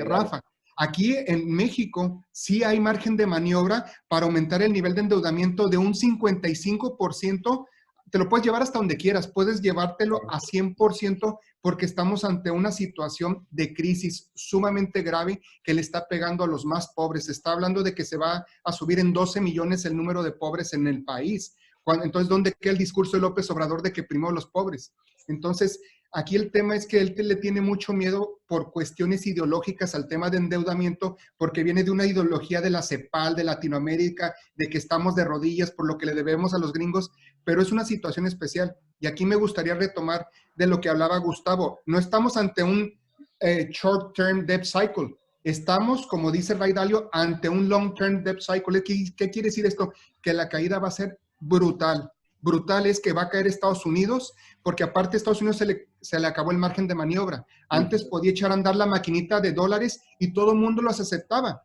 Rafa. Aquí en México sí hay margen de maniobra para aumentar el nivel de endeudamiento de un 55%. Te lo puedes llevar hasta donde quieras, puedes llevártelo a 100% porque estamos ante una situación de crisis sumamente grave que le está pegando a los más pobres. Se está hablando de que se va a subir en 12 millones el número de pobres en el país. Entonces, ¿dónde queda el discurso de López Obrador de que primero los pobres? Entonces, aquí el tema es que él le tiene mucho miedo por cuestiones ideológicas al tema de endeudamiento, porque viene de una ideología de la CEPAL, de Latinoamérica, de que estamos de rodillas por lo que le debemos a los gringos, pero es una situación especial. Y aquí me gustaría retomar de lo que hablaba Gustavo. No estamos ante un short-term debt cycle. Estamos, como dice Ray Dalio, ante un long-term debt cycle. ¿Qué quiere decir esto? Que la caída va a ser brutal. Brutal es que va a caer Estados Unidos, porque aparte a Estados Unidos se le acabó el margen de maniobra. Antes podía echar a andar la maquinita de dólares y todo el mundo los aceptaba.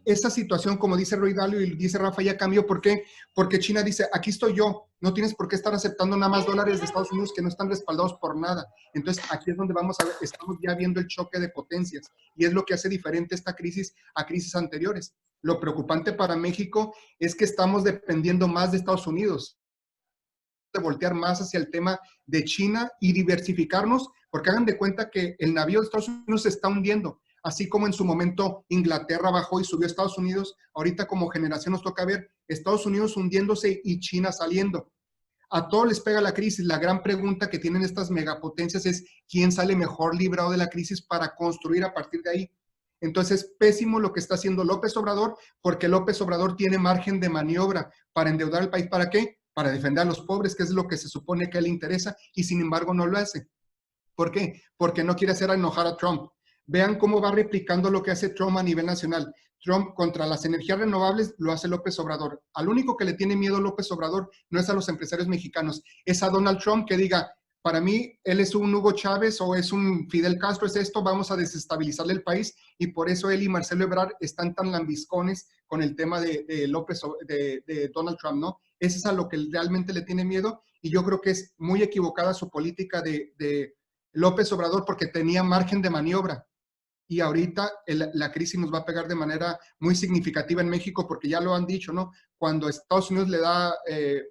Esa situación, como dice Ray Dalio y dice Rafa, ya cambió. ¿Por qué? Porque China dice, aquí estoy yo, no tienes por qué estar aceptando nada más dólares de Estados Unidos que no están respaldados por nada. Entonces, aquí es donde vamos a ver, estamos ya viendo el choque de potencias y es lo que hace diferente esta crisis a crisis anteriores. Lo preocupante para México es que estamos dependiendo más de Estados Unidos, de voltear más hacia el tema de China y diversificarnos, porque hagan de cuenta que el navío de Estados Unidos se está hundiendo. Así como en su momento Inglaterra bajó y subió a Estados Unidos, ahorita como generación nos toca ver Estados Unidos hundiéndose y China saliendo. A todos les pega la crisis. La gran pregunta que tienen estas megapotencias es quién sale mejor librado de la crisis para construir a partir de ahí. Entonces, es pésimo lo que está haciendo López Obrador, porque López Obrador tiene margen de maniobra para endeudar al país. ¿Para qué? Para defender a los pobres, que es lo que se supone que a él le interesa, y sin embargo no lo hace. ¿Por qué? Porque no quiere hacer enojar a Trump. Vean cómo va replicando lo que hace Trump a nivel nacional. Trump contra las energías renovables lo hace López Obrador. Al único que le tiene miedo López Obrador no es a los empresarios mexicanos, es a Donald Trump, que diga, para mí él es un Hugo Chávez o es un Fidel Castro, es esto, vamos a desestabilizarle el país, y por eso él y Marcelo Ebrard están tan lambiscones con el tema de Donald Trump, ¿no? Ese es a lo que realmente le tiene miedo, y yo creo que es muy equivocada su política de López Obrador, porque tenía margen de maniobra. Y ahorita la crisis nos va a pegar de manera muy significativa en México, porque ya lo han dicho, ¿no? Cuando Estados Unidos le da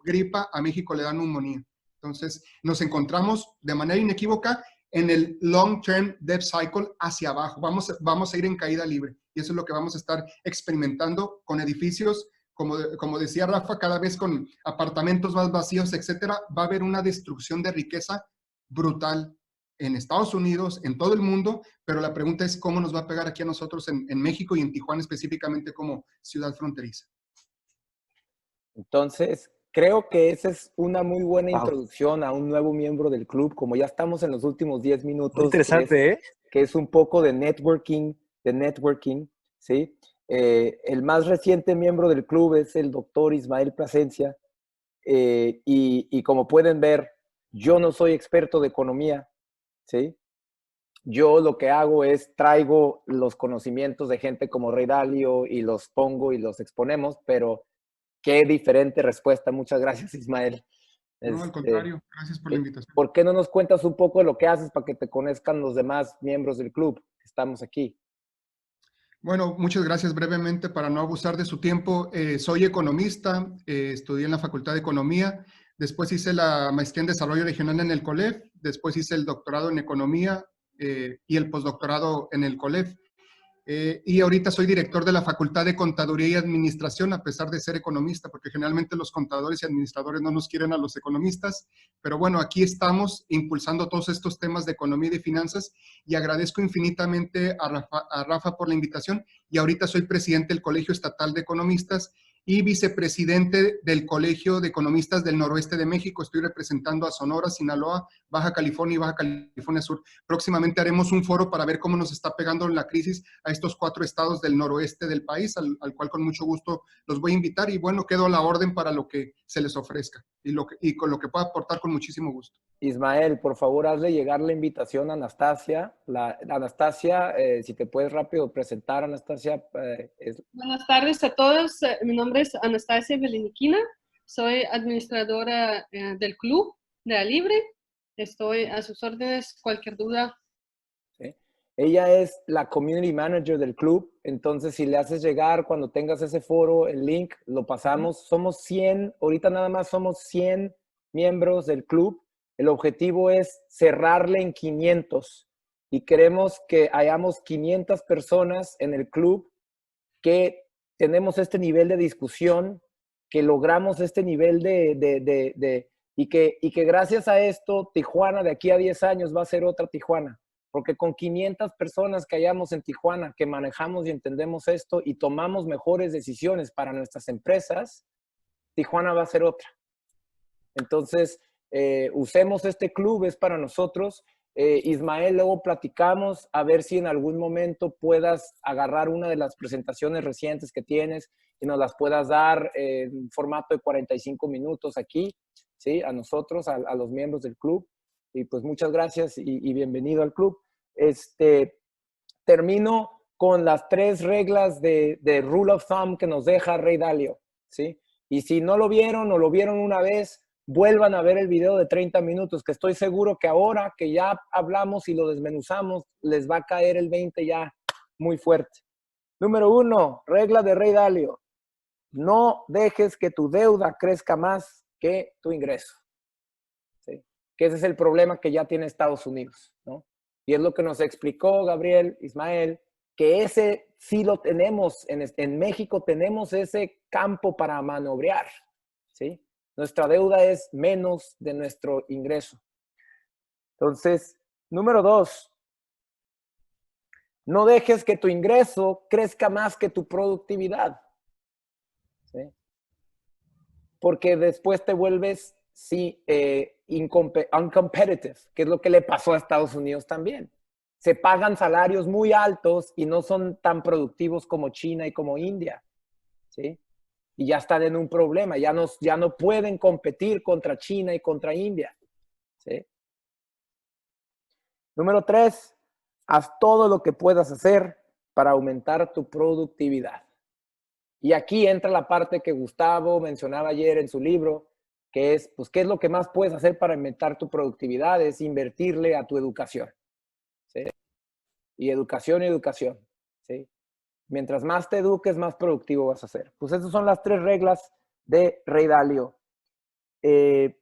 gripa, a México le da neumonía. Entonces, nos encontramos de manera inequívoca en el long-term debt cycle hacia abajo. Vamos a ir en caída libre. Y eso es lo que vamos a estar experimentando con edificios, como decía Rafa, cada vez con apartamentos más vacíos, etcétera. Va a haber una destrucción de riqueza brutal en Estados Unidos, en todo el mundo, pero la pregunta es cómo nos va a pegar aquí a nosotros en México y en Tijuana específicamente como ciudad fronteriza. Entonces, creo que esa es una muy buena introducción a un nuevo miembro del club, como ya estamos en los últimos 10 minutos. Muy interesante, que es un poco de networking, ¿sí? El más reciente miembro del club es el doctor Ismael Plasencia, y como pueden ver, yo no soy experto de economía, ¿sí? Yo lo que hago es traigo los conocimientos de gente como Ray Dalio y los pongo y los exponemos, pero qué diferente respuesta. Muchas gracias, Ismael. No, al contrario, gracias por la invitación. ¿Por qué no nos cuentas un poco de lo que haces para que te conozcan los demás miembros del club que estamos aquí? Bueno, muchas gracias. Brevemente, para no abusar de su tiempo, soy economista, estudié en la Facultad de Economía, después hice la maestría en Desarrollo Regional en el COLEF, después hice el doctorado en Economía y el postdoctorado en el COLEF. Y ahorita soy director de la Facultad de Contaduría y Administración, a pesar de ser economista, porque generalmente los contadores y administradores no nos quieren a los economistas, pero bueno, aquí estamos impulsando todos estos temas de economía y de finanzas, y agradezco infinitamente a Rafa por la invitación, y ahorita soy presidente del Colegio Estatal de Economistas y vicepresidente del Colegio de Economistas del Noroeste de México. Estoy representando a Sonora, Sinaloa, Baja California y Baja California Sur. Próximamente haremos un foro para ver cómo nos está pegando la crisis a estos 4 estados del noroeste del país, al cual con mucho gusto los voy a invitar, y bueno, quedo a la orden para lo que se les ofrezca y con lo que pueda aportar con muchísimo gusto. Ismael, por favor, hazle llegar la invitación a Anastasia. Anastasia, si te puedes rápido presentar, Anastasia. Buenas tardes a todos. Mi nombre es Anastasia Beliniquina. Soy administradora del club de La Libre. Estoy a sus órdenes, cualquier duda. ¿Sí? Ella es la community manager del club. Entonces, si le haces llegar cuando tengas ese foro, el link, lo pasamos. Somos 100, ahorita nada más somos 100 miembros del club. El objetivo es cerrarle en 500 y queremos que hayamos 500 personas en el club que tenemos este nivel de discusión, que logramos este nivel de y que gracias a esto Tijuana de aquí a 10 años va a ser otra Tijuana, porque con 500 personas que hayamos en Tijuana que manejamos y entendemos esto y tomamos mejores decisiones para nuestras empresas, Tijuana va a ser otra. Entonces, usemos este club, es para nosotros. Ismael, luego platicamos a ver si en algún momento puedas agarrar una de las presentaciones recientes que tienes y nos las puedas dar en formato de 45 minutos aquí, ¿sí? A nosotros, a los miembros del club. Y pues muchas gracias y bienvenido al club. Termino con las 3 reglas de Rule of Thumb que nos deja Ray Dalio, ¿sí? Y si no lo vieron o lo vieron una vez, vuelvan a ver el video de 30 minutos, que estoy seguro que ahora que ya hablamos y lo desmenuzamos, les va a caer el 20 ya muy fuerte. Número 1, regla de Ray Dalio. No dejes que tu deuda crezca más que tu ingreso. ¿Sí? Que ese es el problema que ya tiene Estados Unidos, ¿no? Y es lo que nos explicó Gabriel, Ismael, que ese sí lo tenemos, en México tenemos ese campo para maniobrar, ¿sí? Nuestra deuda es menos de nuestro ingreso. Entonces, número 2, no dejes que tu ingreso crezca más que tu productividad, ¿sí? Porque después te vuelves, sí, uncompetitive, que es lo que le pasó a Estados Unidos también. Se pagan salarios muy altos y no son tan productivos como China y como India, ¿sí? Y ya están en un problema, ya no pueden competir contra China y contra India, ¿sí? Número 3, haz todo lo que puedas hacer para aumentar tu productividad. Y aquí entra la parte que Gustavo mencionaba ayer en su libro, que es, pues, ¿qué es lo que más puedes hacer para aumentar tu productividad? Es invertirle a tu educación, ¿sí? Y educación, ¿sí? Mientras más te eduques, más productivo vas a ser. Pues esas son las 3 reglas de Ray Dalio. ¿Qué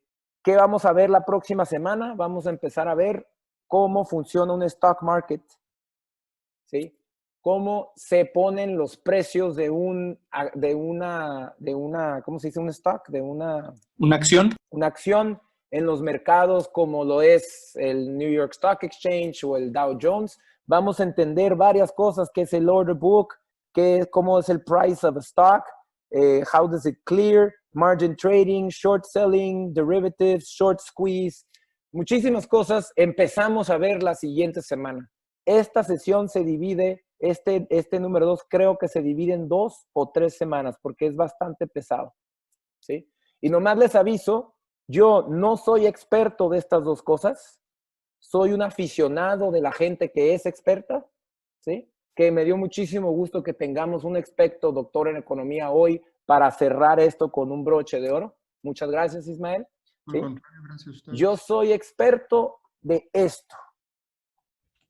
vamos a ver la próxima semana? Vamos a empezar a ver cómo funciona un stock market, ¿sí? Cómo se ponen los precios de una, ¿cómo se dice? Un stock, de una acción. Una acción en los mercados como lo es el New York Stock Exchange o el Dow Jones. Vamos a entender varias cosas, qué es el order book, cómo es el price of a stock, how does it clear, margin trading, short selling, derivatives, short squeeze, muchísimas cosas. Empezamos a ver la siguiente semana. Esta sesión se divide, este número 2 creo que se divide en 2 o 3 semanas porque es bastante pesado, ¿sí? Y nomás les aviso, yo no soy experto de estas 2 cosas, soy un aficionado de la gente que es experta, ¿sí? Que me dio muchísimo gusto que tengamos un experto doctor en economía hoy para cerrar esto con un broche de oro. Muchas gracias, Ismael. ¿Sí? Gracias a ustedes. Yo soy experto de esto.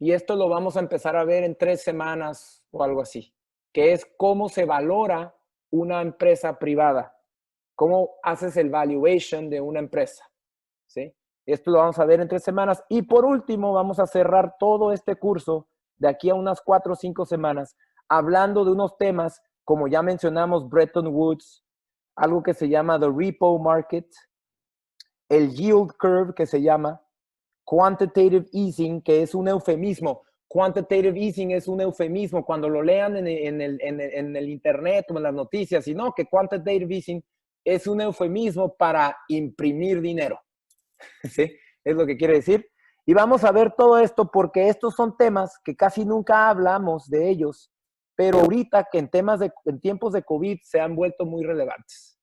Y esto lo vamos a empezar a ver en 3 semanas o algo así, que es cómo se valora una empresa privada. ¿Cómo haces el valuation de una empresa? ¿Sí? Esto lo vamos a ver en 3 semanas. Y por último, vamos a cerrar todo este curso de aquí a unas 4 o 5 semanas, hablando de unos temas, como ya mencionamos, Bretton Woods, algo que se llama the repo market, el yield curve, que se llama quantitative easing, que es un eufemismo. Quantitative easing es un eufemismo. Cuando lo lean en el internet o en las noticias, y no, que quantitative easing es un eufemismo para imprimir dinero. ¿Sí? Es lo que quiere decir. Y vamos a ver todo esto porque estos son temas que casi nunca hablamos de ellos, pero ahorita que en tiempos de COVID se han vuelto muy relevantes.